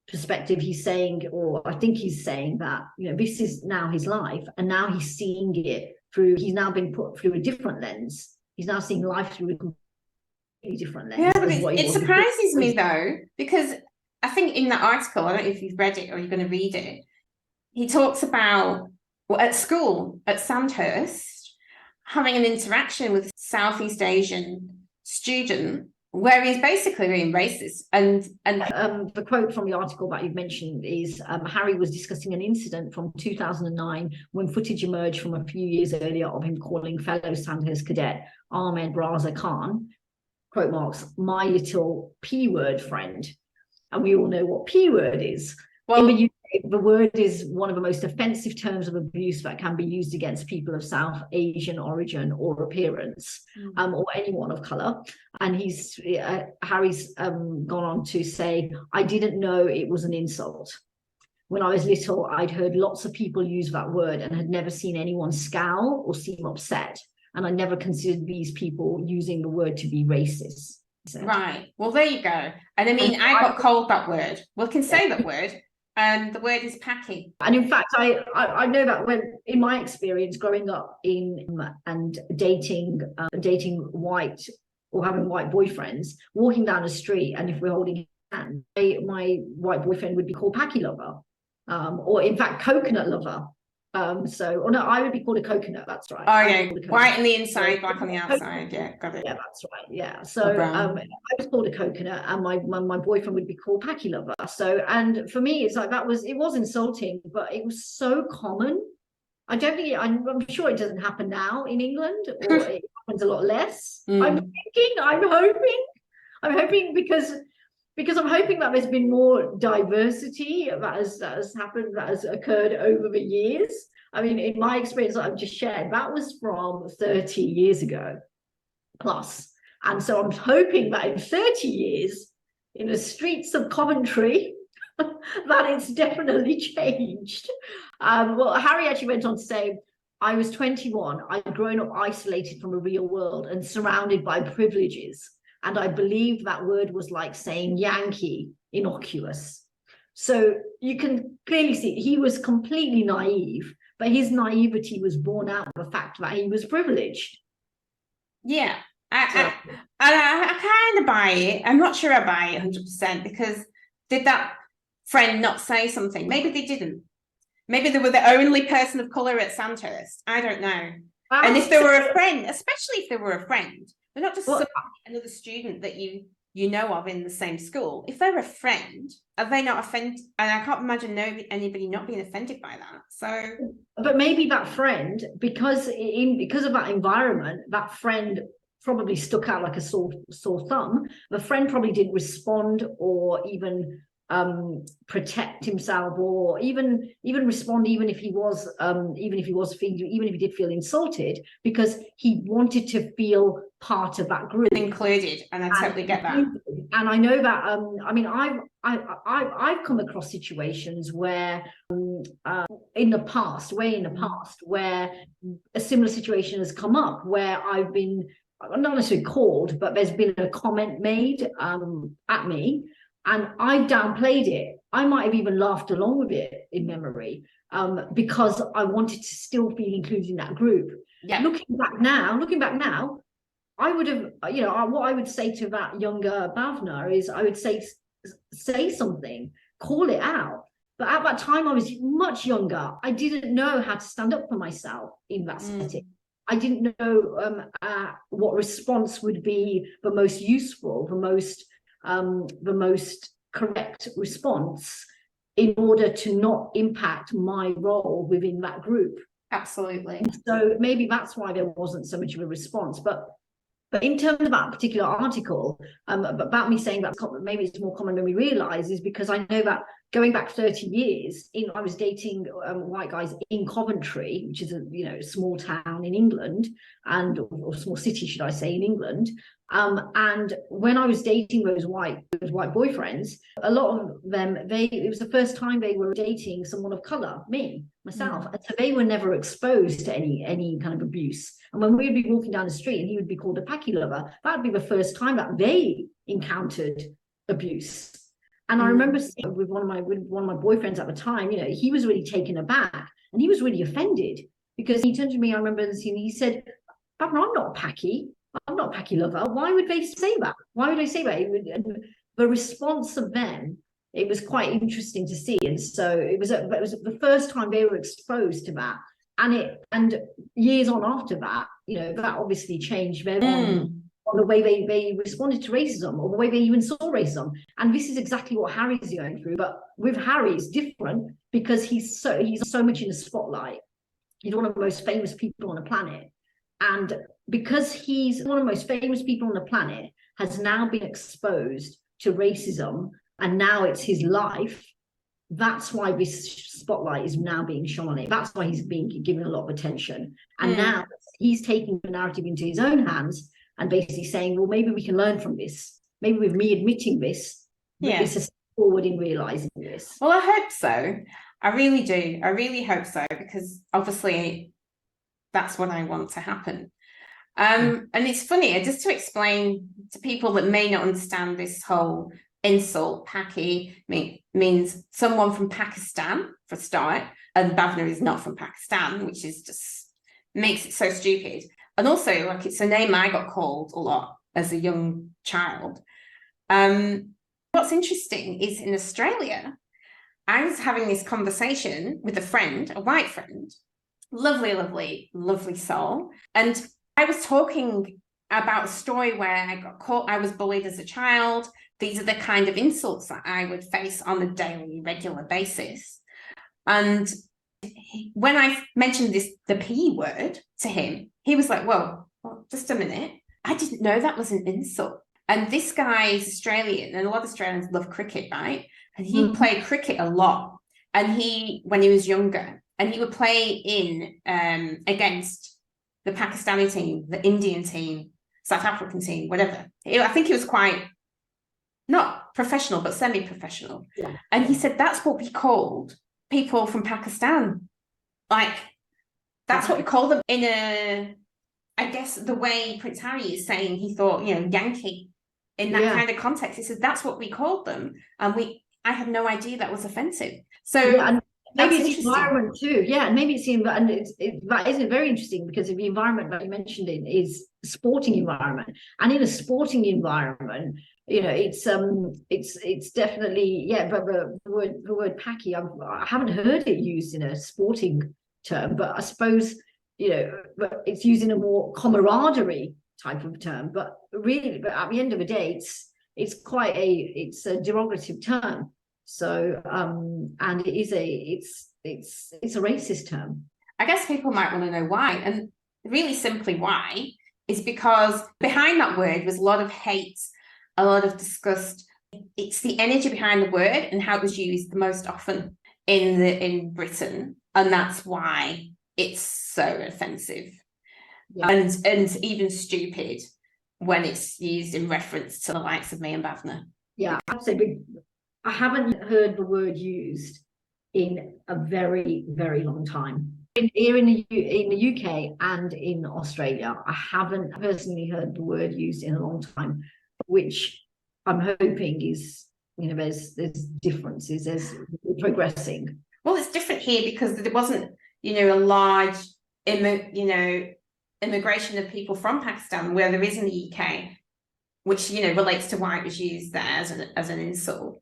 perspective, he's saying, or I think he's saying that, you know, this is now his life, and now he's seeing it through. He's now been put through a different lens. He's now seeing life through a completely different lens. Yeah, but it surprises me though, because I think in that article, I don't know if you've read it or you're going to read it, he talks about at school at Sandhurst having an interaction with a Southeast Asian student where he's basically being racist. And the quote from the article that you've mentioned is Harry was discussing an incident from 2009 when footage emerged from a few years earlier of him calling fellow Sandhurst cadet Ahmed Raza Khan, quote marks, my little P word friend. And we all know what P word is. Well, in the UK, the word is one of the most offensive terms of abuse that can be used against people of South Asian origin or appearance, or anyone of colour. And Harry's gone on to say, I didn't know it was an insult. When I was little, I'd heard lots of people use that word and had never seen anyone scowl or seem upset. And I never considered these people using the word to be racist. Right. Well, there you go. And I mean, I got called that word. We can say that word. The word is packy. And in fact, I know that when, in my experience growing up and dating white or having white boyfriends, walking down the street, and if we're holding hands, my white boyfriend would be called packy lover, or in fact coconut lover. So, or no, I would be called a coconut. That's right. Oh yeah, white on the inside, black on the outside. Yeah, got it. Yeah, that's right. Yeah. So I was called a coconut, and my boyfriend would be called packy lover. So, and for me, it's like it was insulting, but it was so common. I don't think I'm sure it doesn't happen now in England, or it happens a lot less. I'm hoping because I'm hoping that there's been more diversity that has happened, that has occurred over the years. I mean, in my experience that I've just shared, that was from 30 years ago plus. And so I'm hoping that in 30 years, in the streets of Coventry, that it's definitely changed. Well, Harry actually went on to say, I was 21. I'd grown up isolated from a real world and surrounded by privileges. And I believed that word was like saying Yankee, innocuous. So you can clearly see he was completely naive, but his naivety was born out of the fact that he was privileged. Yeah, I kind of buy it. I'm not sure I buy it 100% because did that friend not say something? Maybe they didn't. Maybe they were the only person of color at Sandhurst. I don't know. And if they were a friend, especially if they were a friend, they're not just another student that you know of in the same school. If they're a friend, are they not offended? And I can't imagine anybody not being offended by that. So, but maybe that friend, because of that environment, that friend probably stuck out like a sore thumb. The friend probably didn't respond or even protect himself, or even respond, even if he did feel insulted, because he wanted to feel part of that group, included. And I totally get that. And I know that I mean, I've come across situations where in the past where a similar situation has come up, where I've been not necessarily called, but there's been a comment made at me, and I downplayed it. I might have even laughed along with it in memory, because I wanted to still feel included in that group. Yeah. Looking back now, I would have, what I would say to that younger Bhavna is, I would say something, call it out. But at that time, I was much younger. I didn't know how to stand up for myself in that setting. I didn't know what response would be the most useful, the most correct response in order to not impact my role within that group. Absolutely. And so maybe that's why there wasn't so much of a response. But in terms of that particular article, about me saying that maybe it's more common than we realize, is because I know that going back 30 years, I was dating white guys in Coventry, which is a small town in England, or small city, should I say, in England. And when I was dating those white boyfriends, a lot of them, it was the first time they were dating someone of color, myself. And so they were never exposed to any kind of abuse. And when we'd be walking down the street and he would be called a packy lover, that'd be the first time that they encountered abuse. And I remember with one of my boyfriends at the time, he was really taken aback and he was really offended, because he turned to me, I remember he said, "Barbara, I'm not a packy lover. Why would they say that? Why would they say that?" And the response of them, it was quite interesting to see. And so it was the first time they were exposed to that. And years on after that, that obviously changed their on the way they responded to racism, or the way they even saw racism. And this is exactly what Harry's going through. But with Harry, it's different because he's so much in the spotlight. He's one of the most famous people on the planet. And because he's one of the most famous people on the planet, has now been exposed to racism, and now it's his life. That's why this spotlight is now being shone on it. That's why he's being given a lot of attention. And now he's taking the narrative into his own hands and basically saying, well, maybe we can learn from this. Maybe with me admitting this, it's a step forward in realizing this. Well, I hope so. I really do. I really hope so, because obviously that's what I want to happen. And it's funny, just to explain to people that may not understand this whole insult, Paki means someone from Pakistan, for a start, and Bhavna is not from Pakistan, which is just makes it so stupid. And also, like, it's a name I got called a lot as a young child. What's interesting is in Australia, I was having this conversation with a friend, a white friend, lovely, lovely, lovely soul. And I was talking about a story where I got caught, I was bullied as a child. These are the kind of insults that I would face on a daily, regular basis. And when I mentioned the P word to him, he was like, well, just a minute. I didn't know that was an insult. And this guy is Australian, and a lot of Australians love cricket, right? And he played cricket a lot. And when he was younger, and he would play in against the Pakistani team, the Indian team, South African team, whatever. I think he was quite not professional, but semi-professional. Yeah. And he said, that's what we called people from Pakistan. Like, that's what we call them in a, I guess the way Prince Harry is saying he thought, you know, Yankee in that kind of context. He said, that's what we called them. And I had no idea that was offensive. So and maybe it's the environment too. Yeah, and maybe it's the environment. That isn't very interesting because the environment that you mentioned in is sporting environment. And in a sporting environment, you know, it's definitely, yeah, but the word Paki, I haven't heard it used in a sporting term, but I suppose, you know, but it's used in a more camaraderie type of term. But really, but at the end of the day, it's quite a derogative term. So and it's a racist term. I guess people might want to know why, and really simply why is because behind that word was a lot of hate, a lot of disgust. It's the energy behind the word and how it was used the most often in Britain, and that's why it's so offensive. Yeah. And even stupid when it's used in reference to the likes of me and Bhavna. Yeah, absolutely. I haven't heard the word used in a very, very long time. Here in the UK and in Australia, I haven't personally heard the word used in a long time, which I'm hoping is, you know, there's differences as we're progressing. Well, it's different here because there wasn't, you know, a large, immigration of people from Pakistan where there is in the UK, which, you know, relates to why it was used there as an insult.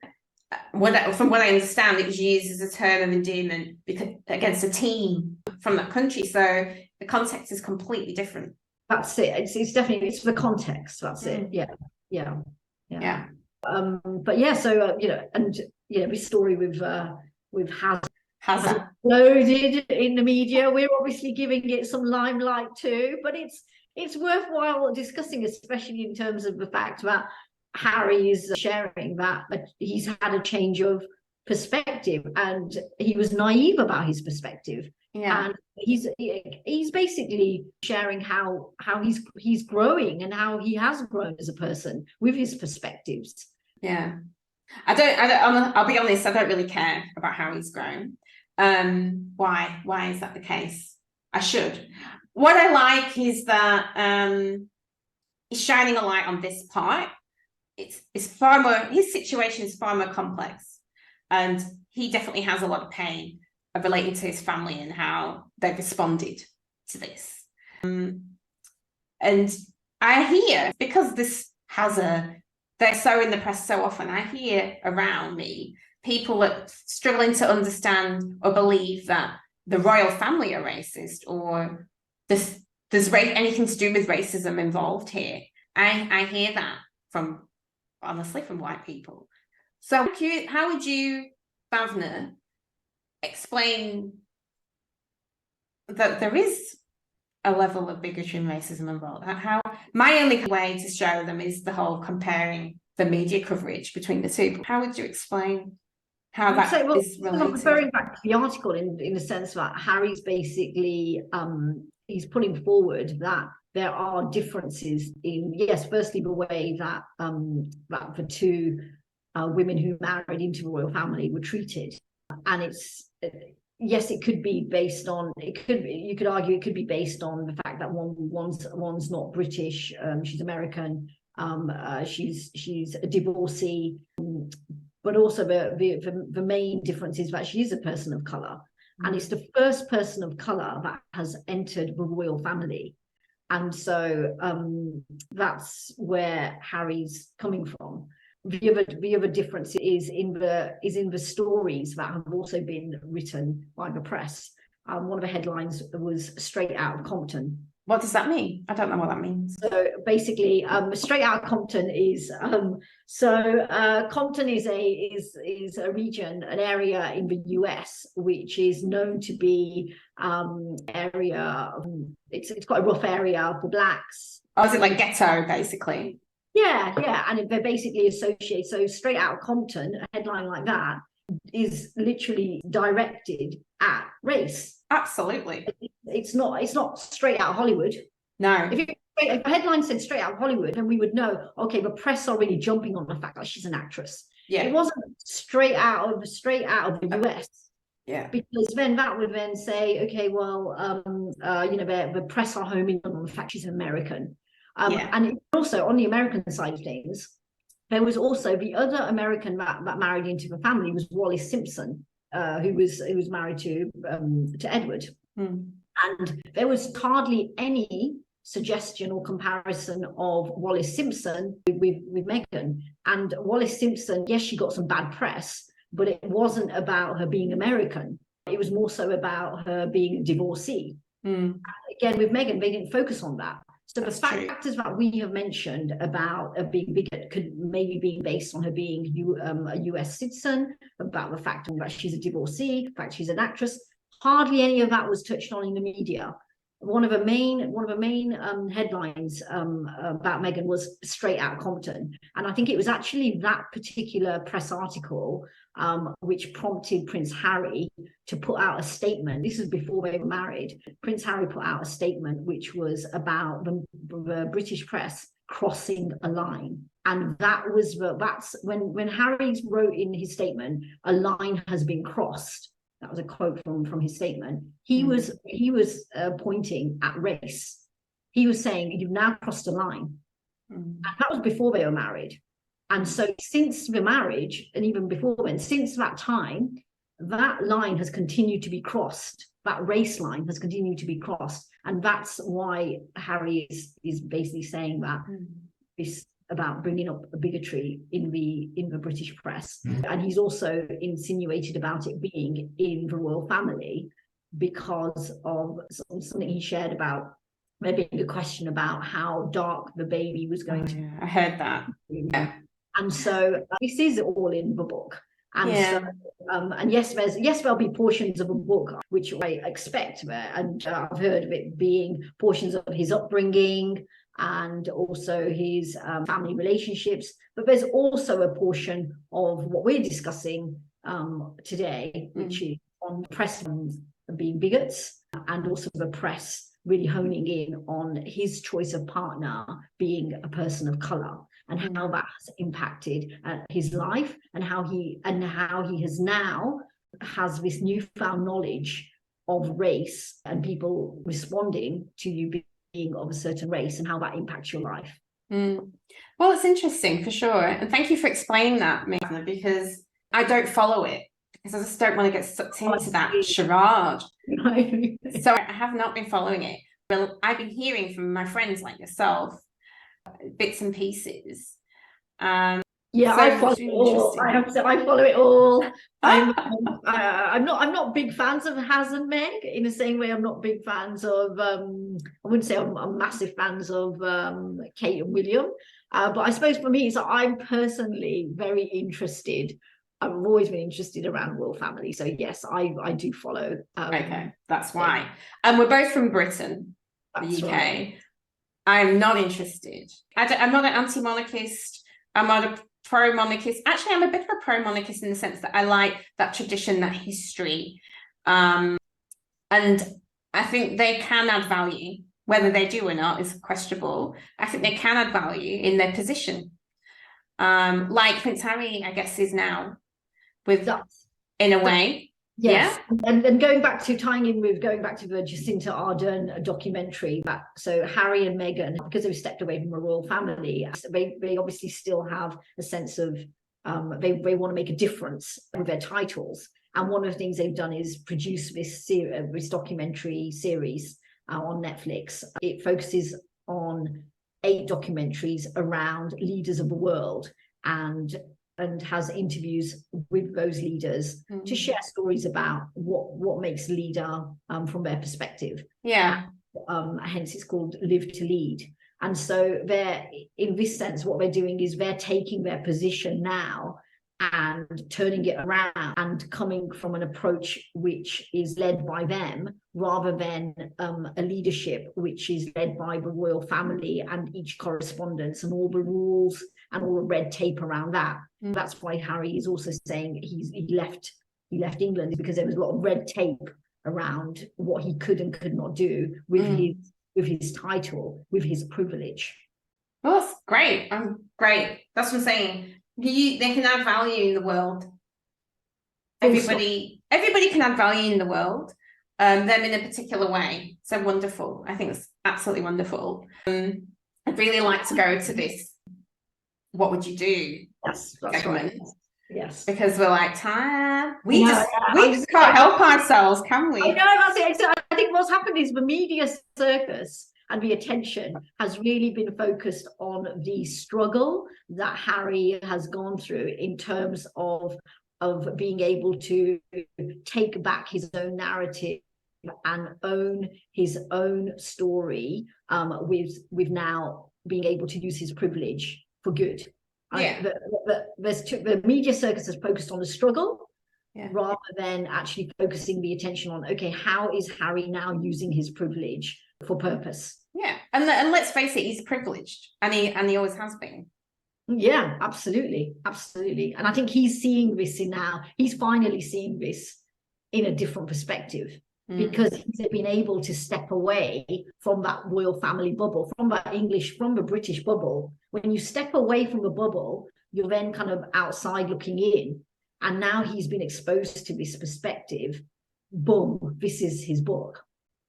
From what I understand, it was used as a term of endearment against a team from that country. So the context is completely different. That's it. It's definitely, it's the context. That's it. Yeah. But yeah, so you know, and you know, this story with Hazza loaded in the media. We're obviously giving it some limelight too, but it's worthwhile discussing, especially in terms of the fact that Harry is sharing that he's had a change of perspective and he was naive about his perspective. Yeah. And he's basically sharing how he's growing and how he has grown as a person with his perspectives. Yeah. I'll be honest, I don't really care about how he's grown. Why is that the case? I should. What I like is that he's shining a light on this part. It's far more, his situation is far more complex, and he definitely has a lot of pain relating to his family and how they've responded to this. And I hear, because this they're so in the press so often, I hear around me people that struggling to understand or believe that the royal family are racist, or there's anything to do with racism involved here. I hear that from white people. So how would you, Bhavna, explain that there is a level of bigotry and racism involved? How my only way to show them is the whole comparing the media coverage between the two. How would you explain how that is related? I'm referring back to the article in the sense that Harry's basically he's putting forward that there are differences in, yes, firstly, the way that the two women who married into the royal family were treated. And it's, yes, it could be based on, you could argue it could be based on the fact that one's not British, she's American, she's a divorcee, but also the main difference is that she is a person of colour. And it's the first person of colour that has entered the royal family. And so that's where Harry's coming from. The other difference is in the stories that have also been written by the press. One of the headlines was "Straight Out of Compton." What does that mean? I don't know what that means. So basically, Straight Out of Compton is Compton is a region, an area in the US which is known to be area. It's quite a rough area for blacks. Oh, is it like ghetto, basically? Yeah, and they basically associate. So Straight Out of Compton, a headline like that, is literally directed at race. Absolutely. It's not Straight Out of Hollywood. No. If you're Straight if a headline said straight out of Hollywood, then we would know, okay, the press are really jumping on the fact that she's an actress. Yeah. It wasn't straight out of the US. Yeah. Because then that would then say, okay, well, the press are homing on the fact she's an American. And also on the American side of things, there was also the other American that married into the family was Wallis Simpson, who was married to Edward. And there was hardly any suggestion or comparison of Wallis Simpson with Meghan. And Wallis Simpson, yes, she got some bad press, but it wasn't about her being American. It was more so about her being a divorcee. Again, with Meghan, they didn't focus on that. So the factors that we have mentioned about being bigot could maybe be based on her being a US citizen, about the fact that she's a divorcee, the fact she's an actress. Hardly any of that was touched on in the media. One of the main headlines about Meghan was straight out Compton, and I think it was actually that particular press article which prompted Prince Harry to put out a statement. This is before they were married. Prince Harry put out a statement which was about the British press crossing a line, and that's when Harry wrote in his statement, "A line has been crossed." That was a quote from his statement. He was pointing at race. He was saying, "You've now crossed a line." And that was before they were married. And so since the marriage, and even before then, since that time, that line has continued to be crossed. That race line has continued to be crossed. And that's why Harry is basically saying that this about bringing up bigotry in the British press. And he's also insinuated about it being in the royal family because of something he shared about there being a question about how dark the baby was going to be. I heard that. Yeah. And so this is all in the book. And so, and yes, there'll be portions of a book which I expect there, and I've heard of it being portions of his upbringing and also his family relationships. But there's also a portion of what we're discussing today, which is on press being bigots, and also the press really honing in on his choice of partner being a person of color, and how that has impacted his life, and how he has this newfound knowledge of race and people responding to you being of a certain race, and how that impacts your life. Well, it's interesting for sure, and thank you for explaining that, Bhavna, because I don't follow it because I just don't want to get sucked into that charade. So I have not been following it. Well, I've been hearing from my friends like yourself bits and pieces. I follow it all. I have to say, I follow it all. I'm not big fans of Hazza and Meg in the same way I'm not big fans of I wouldn't say I'm massive fans of Kate and William, but I suppose for me, so I'm personally very interested. I've always been interested around royal family, so yes, I do follow. Okay, that's why. And we're both from Britain, the UK. Right. I'm not interested. I'm not an anti-monarchist. I'm not a pro-monarchist. Actually, I'm a bit of a pro-monarchist in the sense that I like that tradition, that history. And I think they can add value. Whether they do or not is questionable. I think they can add value in their position. Like Prince Harry, I guess, is now with that, in a way. Yes. Yeah. And going back to the Jacinta Ardern documentary, so Harry and Meghan, because they've stepped away from the royal family, they obviously still have a sense of they want to make a difference with their titles. And one of the things they've done is produce this documentary series on Netflix. It focuses on 8 documentaries around leaders of the world, and has interviews with those leaders to share stories about what makes a leader from their perspective. Yeah. Hence it's called Live to Lead. And so they're, in this sense, what they're doing is they're taking their position now and turning it around and coming from an approach which is led by them, rather than a leadership which is led by the royal family and each correspondence and all the rules and all the red tape around that. That's why Harry is also saying he left England, because there was a lot of red tape around what he could and could not do with with his title, with his privilege. Well, that's great. Great. That's what I'm saying. They can add value in the world. Everybody can add value in the world, them in a particular way. So wonderful. I think it's absolutely wonderful. I'd really like to go to this what would you do segment. Right. Yes. Because we're like, time. We just can't help ourselves, can we? I know, that's it. So I think what's happened is the media circus and the attention has really been focused on the struggle that Harry has gone through in terms of being able to take back his own narrative and own his own story, with now being able to use his privilege for good. Yeah. The media circus has focused on the struggle, yeah, rather than actually focusing the attention on, okay, how is Harry now using his privilege for purpose? Yeah, and let's face it, he's privileged, and he always has been. Yeah, absolutely, absolutely. And I think he's seeing this he's finally seeing this in a different perspective, because he's been able to step away from that royal family bubble, from the British bubble. When you step away from the bubble, you're then kind of outside looking in. And now he's been exposed to this perspective. Boom, this is his book.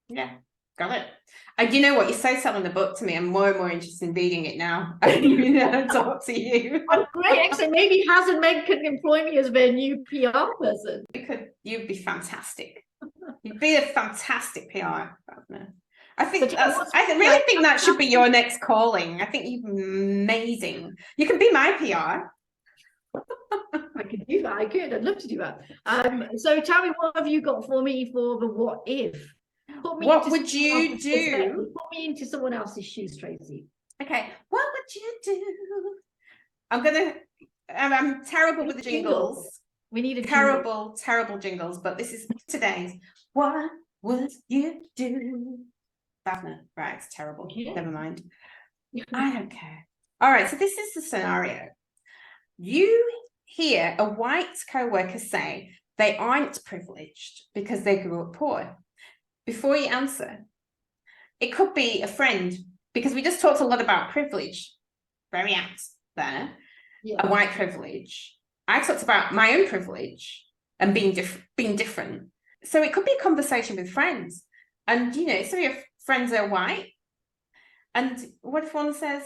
Yeah, got it. And you know what? You're so selling the book to me. I'm more and more interested in reading it now. I don't even know how to talk to you. Oh, great, excellent. Maybe Hazza and Meg can employ me as their new PR person. You'd be fantastic. You'd be a fantastic PR partner. I really think that should be your next calling. I think you're amazing. You can be my PR. I could do that. I'd love to do that. So tell me, what have you got for me for the what if? What would you do? Put me into someone else's shoes, Tracy. Okay, what would you do? I'm terrible with the jingles. We need a terrible jingles, but this is today's. What would you do? Bhavna, right, it's terrible. Yeah. Never mind. I don't care. All right, so this is the scenario. You hear a white co-worker say they aren't privileged because they grew up poor. Before you answer, it could be a friend, because we just talked a lot about privilege, very apt there, a white privilege. I talked about my own privilege and being different. So it could be a conversation with friends. And, some of your friends are white. And what if one says,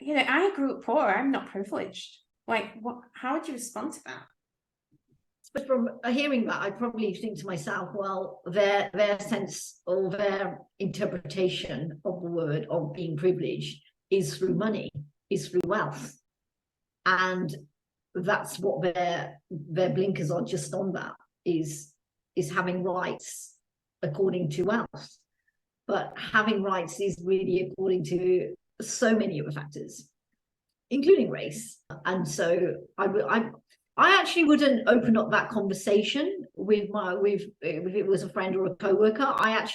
I grew up poor, I'm not privileged. Like, how would you respond to that? But from hearing that, I'd probably think to myself, well, their sense or their interpretation of the word of being privileged is through money, is through wealth. And that's what their blinkers are just on, that is having rights according to wealth. But having rights is really according to so many other factors, including race. And so I actually wouldn't open up that conversation with if it was a friend or a co-worker. I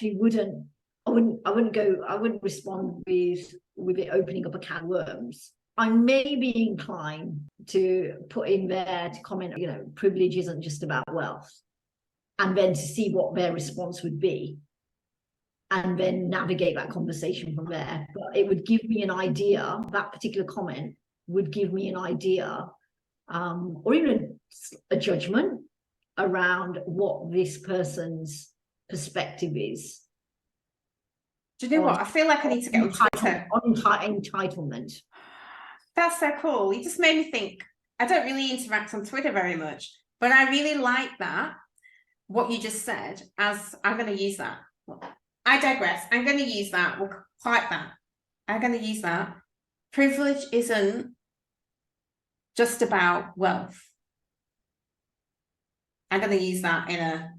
wouldn't respond with it opening up a can of worms. I may be inclined to put in there to comment, privilege isn't just about wealth, and then to see what their response would be, and then navigate that conversation from there. But it would give me an idea, that particular comment would give me an idea, or even a judgment around what this person's perspective is. Do you know what? I feel like I need to get on Twitter. On entitlement. That's so cool. You just made me think. I don't really interact on Twitter very much, but I really like that, what you just said, as I'm going to use that. I digress. I'm going to use that. We'll quite that. I'm going to use that. Privilege isn't just about wealth. I'm going to use that in a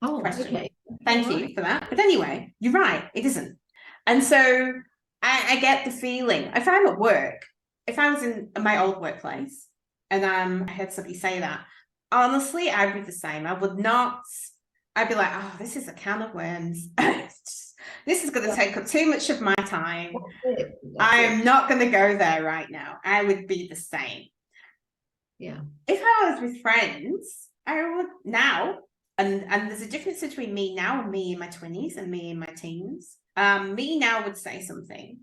question. Okay. Thank you for that. But anyway, you're right. It isn't. And so I get the feeling, if I'm at work, if I was in my old workplace and I heard somebody say that, honestly, I'd be the same. I'd be like, oh, this is a can of worms. This is going to take up too much of my time. I am not going to go there right now. I would be the same. Yeah. If I was with friends, I would now, and there's a difference between me now and me in my 20s and me in my teens. Me now would say something.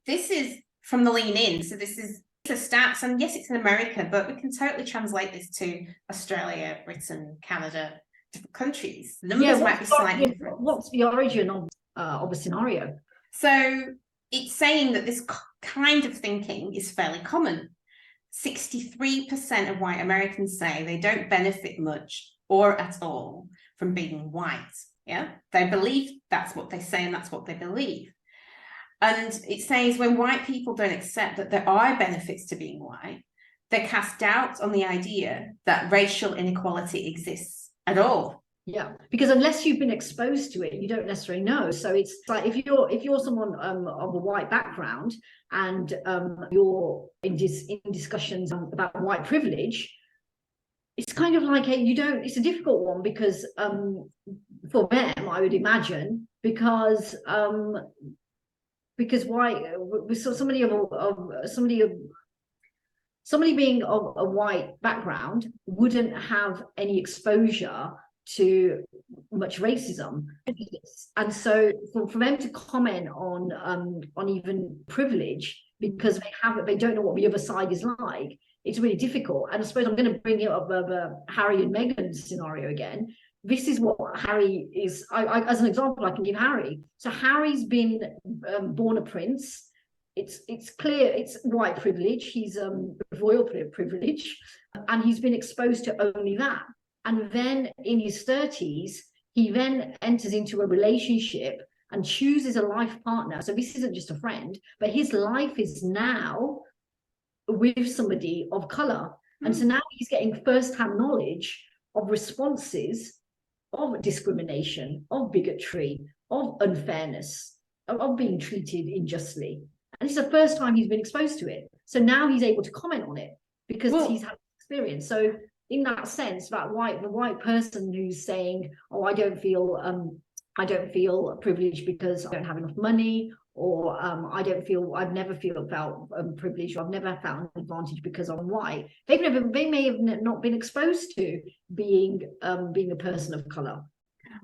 This is from the Lean In. So this is the stats, and yes, it's in America, but we can totally translate this to Australia, Britain, Canada, different countries. The numbers might be slightly different. What's the origin of a scenario? So it's saying that this kind of thinking is fairly common. 63% of white Americans say they don't benefit much or at all from being white. Yeah, they believe that's what they say and that's what they believe. And it says when white people don't accept that there are benefits to being white, they cast doubt on the idea that racial inequality exists at all. Yeah, because unless you've been exposed to it, you don't necessarily know. So it's like if you're someone of a white background and you're in discussions about white privilege, it's kind of like it's a difficult one because for them, I would imagine, because white somebody being of a white background wouldn't have any exposure to much racism, and so for them to comment on even privilege because they don't know what the other side is like, it's really difficult. And I suppose I'm going to bring it up Harry and Meghan's scenario again. This is what Harry is. I as an example, I can give Harry. So Harry's been born a prince. It's clear it's white privilege. He's royal privilege, and he's been exposed to only that. And then in his 30s, he then enters into a relationship and chooses a life partner. So this isn't just a friend, but his life is now with somebody of color. And so now he's getting first-hand knowledge of responses of discrimination, of bigotry, of unfairness, of being treated unjustly. And it's the first time he's been exposed to it. So now he's able to comment on it because he's had experience. So in that sense, the white person who's saying, "Oh, I don't feel privileged because I don't have enough money," or I've never felt privileged, or I've never found an advantage because I'm white. They may have not been exposed to being a person of color.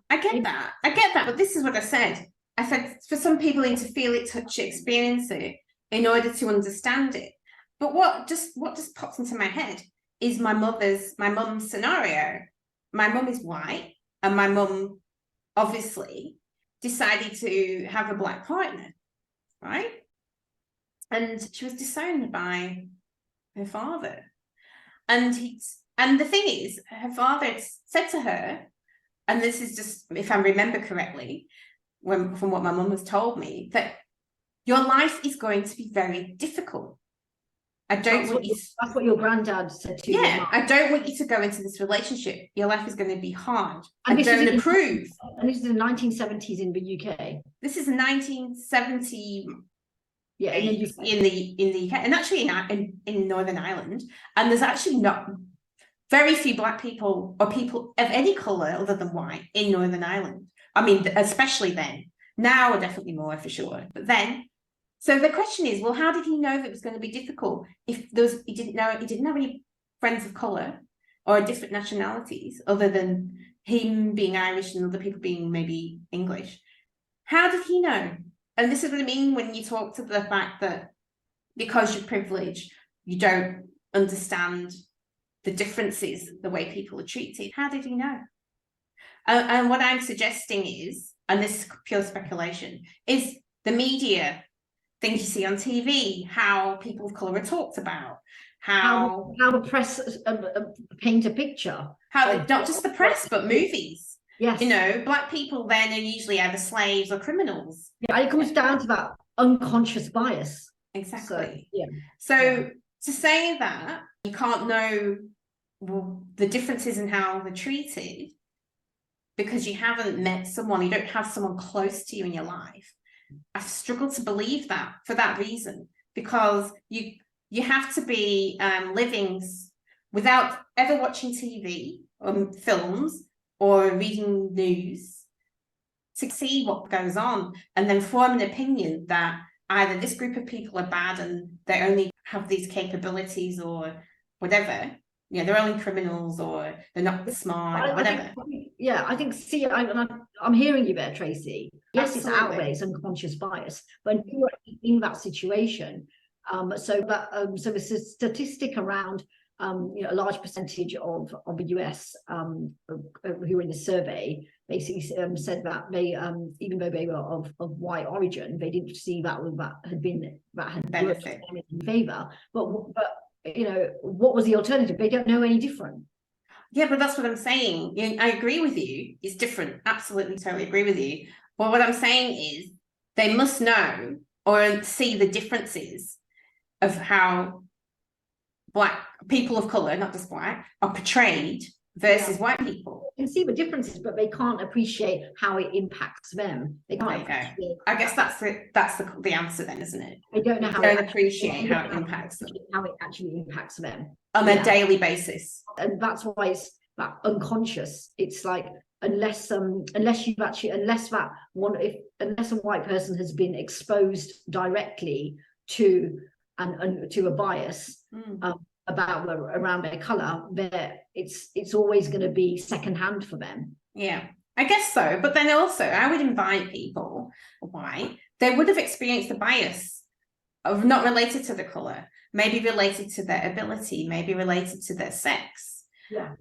I get that, but this is what I said. I said for some people need to feel it, touch it, experience it in order to understand it. But what just pops into my head is my mum's scenario. My mum is white, and my mum obviously decided to have a black partner, right? And she was disowned by her father. And the thing is, her father said to her, and this is just, if I remember correctly, from what my mum has told me, that your life is going to be very difficult. That's what your granddad said to you. Yeah, I don't want you to go into this relationship. Your life is going to be hard. And I don't approve. And this is the 1970s in the UK. This is 1970. Yeah, in the UK, and actually in Northern Ireland. And there's actually not very few black people or people of any colour other than white in Northern Ireland. I mean, especially then. Now, definitely more for sure. But then. So the question is, well, how did he know that it was going to be difficult if he didn't have any friends of colour or different nationalities other than him being Irish and other people being maybe English? How did he know? And this is what I mean when you talk to the fact that because you're privileged, you don't understand the differences, the way people are treated. How did he know? And what I'm suggesting is, and this is pure speculation, is the media, things you see on TV, how people of colour are talked about, how the press paint a picture. How not just the press, but movies. Yes. You know, black people then are usually either slaves or criminals. Yeah, it comes down to that unconscious bias. Exactly. So to say that you can't know the differences in how they're treated because you haven't met someone, you don't have someone close to you in your life. I've struggled to believe that for that reason, because you have to be living without ever watching TV or films or reading news to see what goes on and then form an opinion that either this group of people are bad and they only have these capabilities or whatever, they're only criminals, or they're not smart, or whatever. See, I'm hearing you there, Tracy. Yes, Absolutely. it's out there, it's unconscious bias, but you're in that situation. So there's a statistic around a large percentage of the US who were in the survey basically said that they even though they were of white origin, they didn't see that had worked in favor. But what was the alternative? They don't know any different. Yeah, but that's what I'm saying. I agree with you. It's different. Absolutely, totally agree with you. But what I'm saying is they must know or see the differences of how Black people of color, not just Black, are portrayed versus white people. They can see the differences, but they can't appreciate how it impacts them. They can't. I guess that's the answer then, isn't it? They don't know how. They don't appreciate how it impacts them. How it actually impacts them on a daily basis. And that's why it's that unconscious. It's like unless a white person has been exposed directly to a bias around their color, it's always going to be secondhand for them. Yeah, I guess so. But then also, I would invite people, why they would have experienced the bias of not related to the color, maybe related to their ability, maybe related to their sex,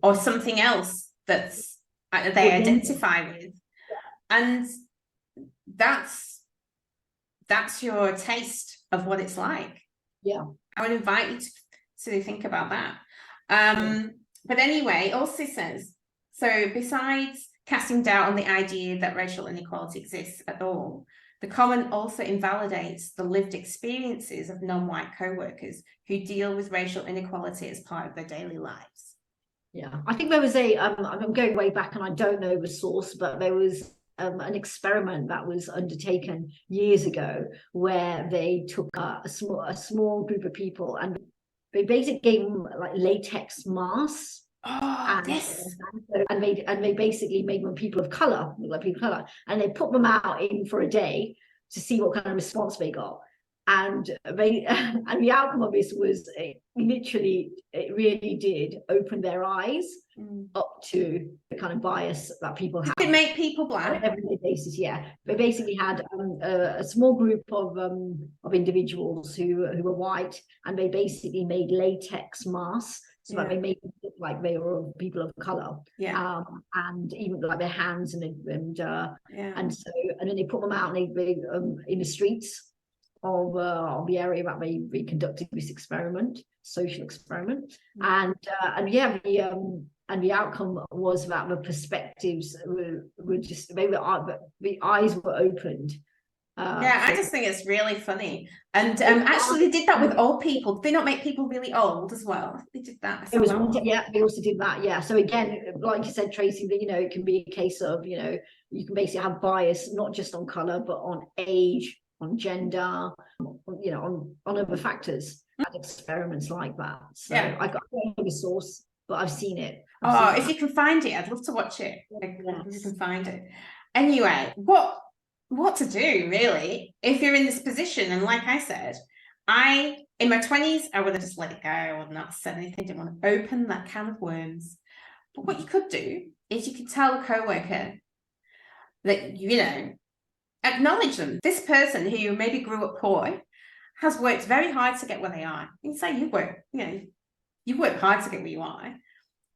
or something else that's they identify with, and that's your taste of what it's like. Yeah, I would invite you to think about that. But anyway, it also says, so besides casting doubt on the idea that racial inequality exists at all, the comment also invalidates the lived experiences of non-white co-workers who deal with racial inequality as part of their daily lives. Yeah, I think there was I'm going way back and I don't know the source, but there was an experiment that was undertaken years ago where they took a small group of people and they basically gave them like latex masks. Oh, yes. And they basically made them people of color, and they put them out in for a day to see what kind of response they got. And the outcome of this was it really did open their eyes up to the kind of bias that people have. Did it make people Black? On an everyday basis, yeah. They basically had a small group of individuals who were white, and they basically made latex masks so that they made them look like they were people of color. Yeah. And even like their hands and then they put them out and they in the streets of the area that they conducted this social experiment, and the outcome was that the perspectives were just the eyes were opened. I just think it's really funny, and actually they did that with old people. Did they not make people really old as well? They did that. They also did that. Yeah. So again, like you said, Tracy, that it can be a case of you can basically have bias not just on color but on age, on gender, on other factors, and experiments like that. So I don't know the source, but I've seen it. If you can find it, I'd love to watch it. If you can find it. Anyway, what to do really if you're in this position? And like I said, in my 20s, I would have just let it go. I would not said anything. Didn't want to open that can of worms. But what you could do is you could tell a co-worker that acknowledge them. This person who maybe grew up poor has worked very hard to get where they are. You can say you work hard to get where you are,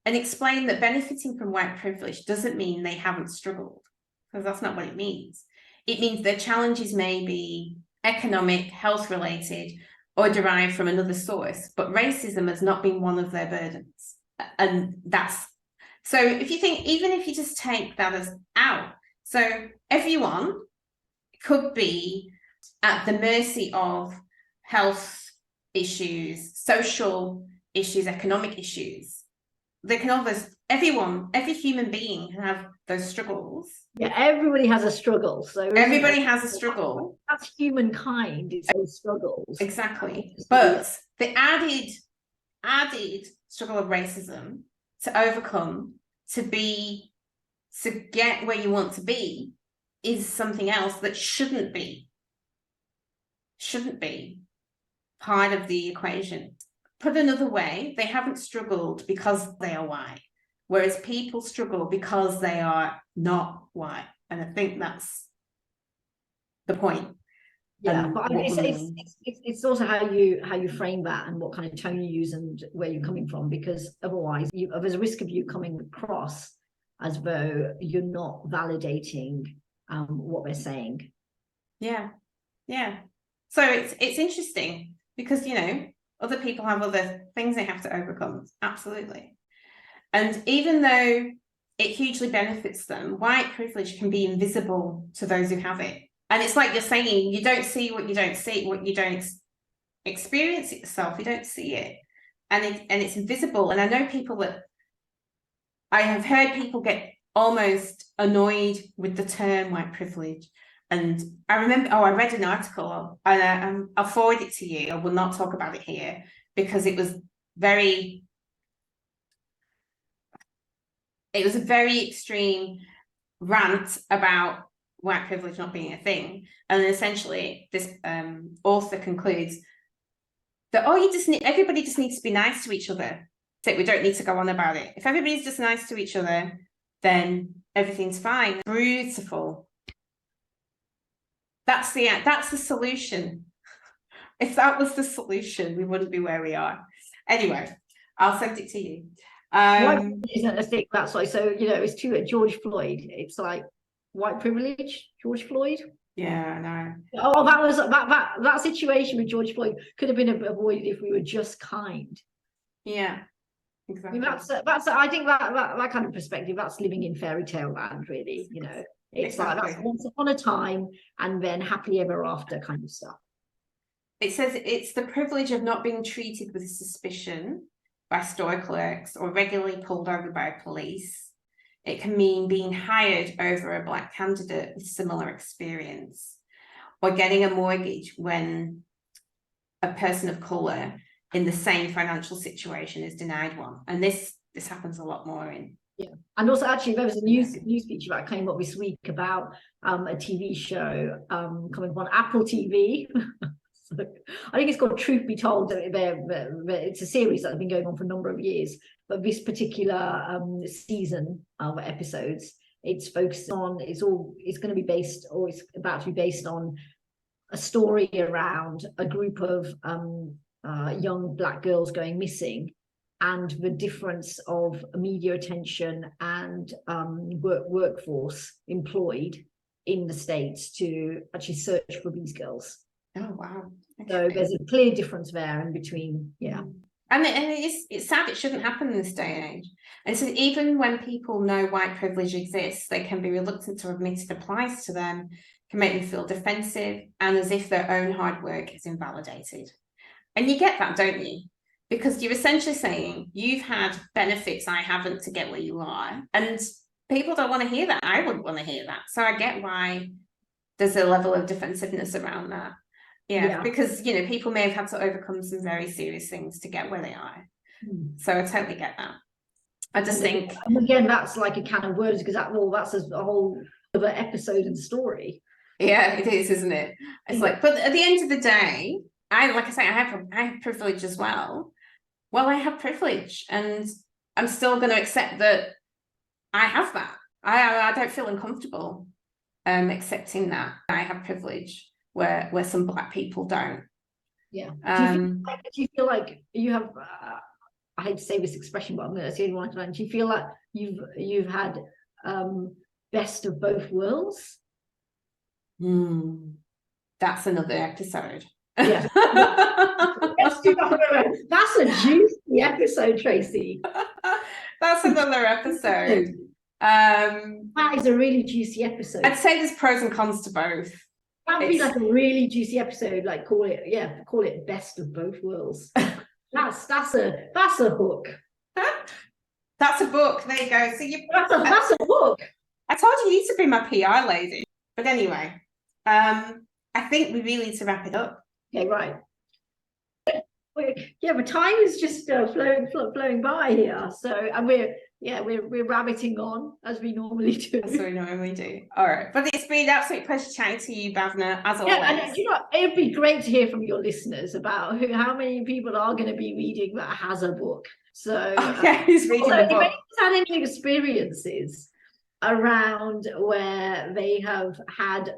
and explain that benefiting from white privilege doesn't mean they haven't struggled, because that's not what it means. It means their challenges may be economic, health related, or derived from another source, but racism has not been one of their burdens. And so if you think, even if you just take that as out, so everyone could be at the mercy of health issues, social issues, economic issues. Every human being can have those struggles. Yeah, everybody has a struggle. So everybody has a struggle. That's humankind. It's those struggles. Exactly. But the added struggle of racism to overcome, to get where you want to be, is something else that shouldn't be part of the equation. put another way, they haven't struggled because they are white, whereas people struggle because they are not white. And I think that's the point. Yeah, but it's also how you frame that and what kind of tone you use and where you're coming from, because otherwise there's a risk of you coming across as though you're not validating what they're saying. Yeah. So it's interesting because, you know, other people have other things they have to overcome. Absolutely. And even though it hugely benefits them, white privilege can be invisible to those who have it. And it's like you're saying, you don't see what you don't see, what you don't experience it yourself, you don't see it. And it's invisible. And I know people that I have heard people get almost annoyed with the term white privilege. And I remember, I read an article, and I'll forward it to you. I will not talk about it here because it was a very extreme rant about white privilege not being a thing. And essentially this author concludes that, everybody just needs to be nice to each other. So we don't need to go on about it. If everybody's just nice to each other, then everything's fine. Beautiful. That's the solution. If that was the solution, we wouldn't be where we are. Anyway, I'll send it to you. White isn't a thing. That's like, so, you know, it's too George Floyd. It's like white privilege, George Floyd. Yeah, I know. Oh, that was that situation with George Floyd could have been avoided if we were just kind. Yeah, exactly. I mean, that's I think that kind of perspective, that's living in fairy tale land, really. You know, it's exactly. Like that's once upon a time and then happily ever after kind of stuff. It says it's the privilege of not being treated with suspicion by store clerks or regularly pulled over by police. It can mean being hired over a Black candidate with similar experience, or getting a mortgage when a person of colour in the same financial situation is denied one. And this happens a lot more in. Yeah, and also actually there was a news feature that came up this week about a TV show coming on Apple TV. So, I think it's called Truth Be Told. It's a series that has been going on for a number of years, but this particular season of episodes, it's focused on, it's going to be based, or it's about to be based on a story around a group of young Black girls going missing, and the difference of media attention and workforce employed in the States to actually search for these girls. Oh wow! Okay. So there's a clear difference there in between, yeah. And it's sad. It shouldn't happen in this day and age. And so even when people know white privilege exists, they can be reluctant to admit it applies to them, can make them feel defensive and as if their own hard work is invalidated. And you get that, don't you? Because you're essentially saying you've had benefits I haven't to get where you are, and people don't want to hear that. I wouldn't want to hear that. So I get why there's a level of defensiveness around that. Yeah, because, you know, people may have had to overcome some very serious things to get where they are. So I totally get that. I just think, again, that's like a can of words, because that's a whole other episode and story. Yeah, it is, isn't it? It's like, but at the end of the day, I have privilege as well. Well, I have privilege, and I'm still going to accept that I have that. I don't feel uncomfortable accepting that I have privilege where some Black people don't. Yeah. Do you feel like you have? I hate to say this expression, but I'm going to say it one time. Do you feel like you've had best of both worlds? That's another episode. Yeah. That's a juicy episode, Tracy. That's another episode. That is a really juicy episode. I'd say there's pros and cons to both. That would be like a really juicy episode, like call it best of both worlds. That's a hook. That's a book. There you go. So that's a hook. I told you need to be my PR lady. But anyway, I think we really need to wrap it up. Okay, right. Yeah, but time is just flowing by here. So, and we're yeah, we're rabbiting on as we normally do. That's what we normally do. All right. But it's been an absolute pleasure chatting to you, Bhavna, as always. Yeah, and you know, it'd be great to hear from your listeners about how many people are going to be reading that Hazza book. So who's reading the if book? anyone's had any experiences around where they have had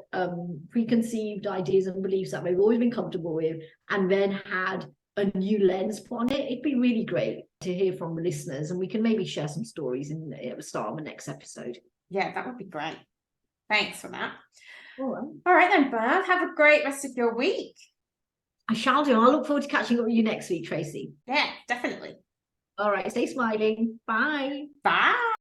preconceived ideas and beliefs that they've always been comfortable with, and then had a new lens put on it, it'd be really great to hear from the listeners, and we can maybe share some stories at the start of the next episode. Yeah, that would be great. Thanks for that. All right then, Bav. Have a great rest of your week. I shall do. I'll look forward to catching up with you next week, Tracy. Yeah, definitely. All right, stay smiling. Bye. Bye.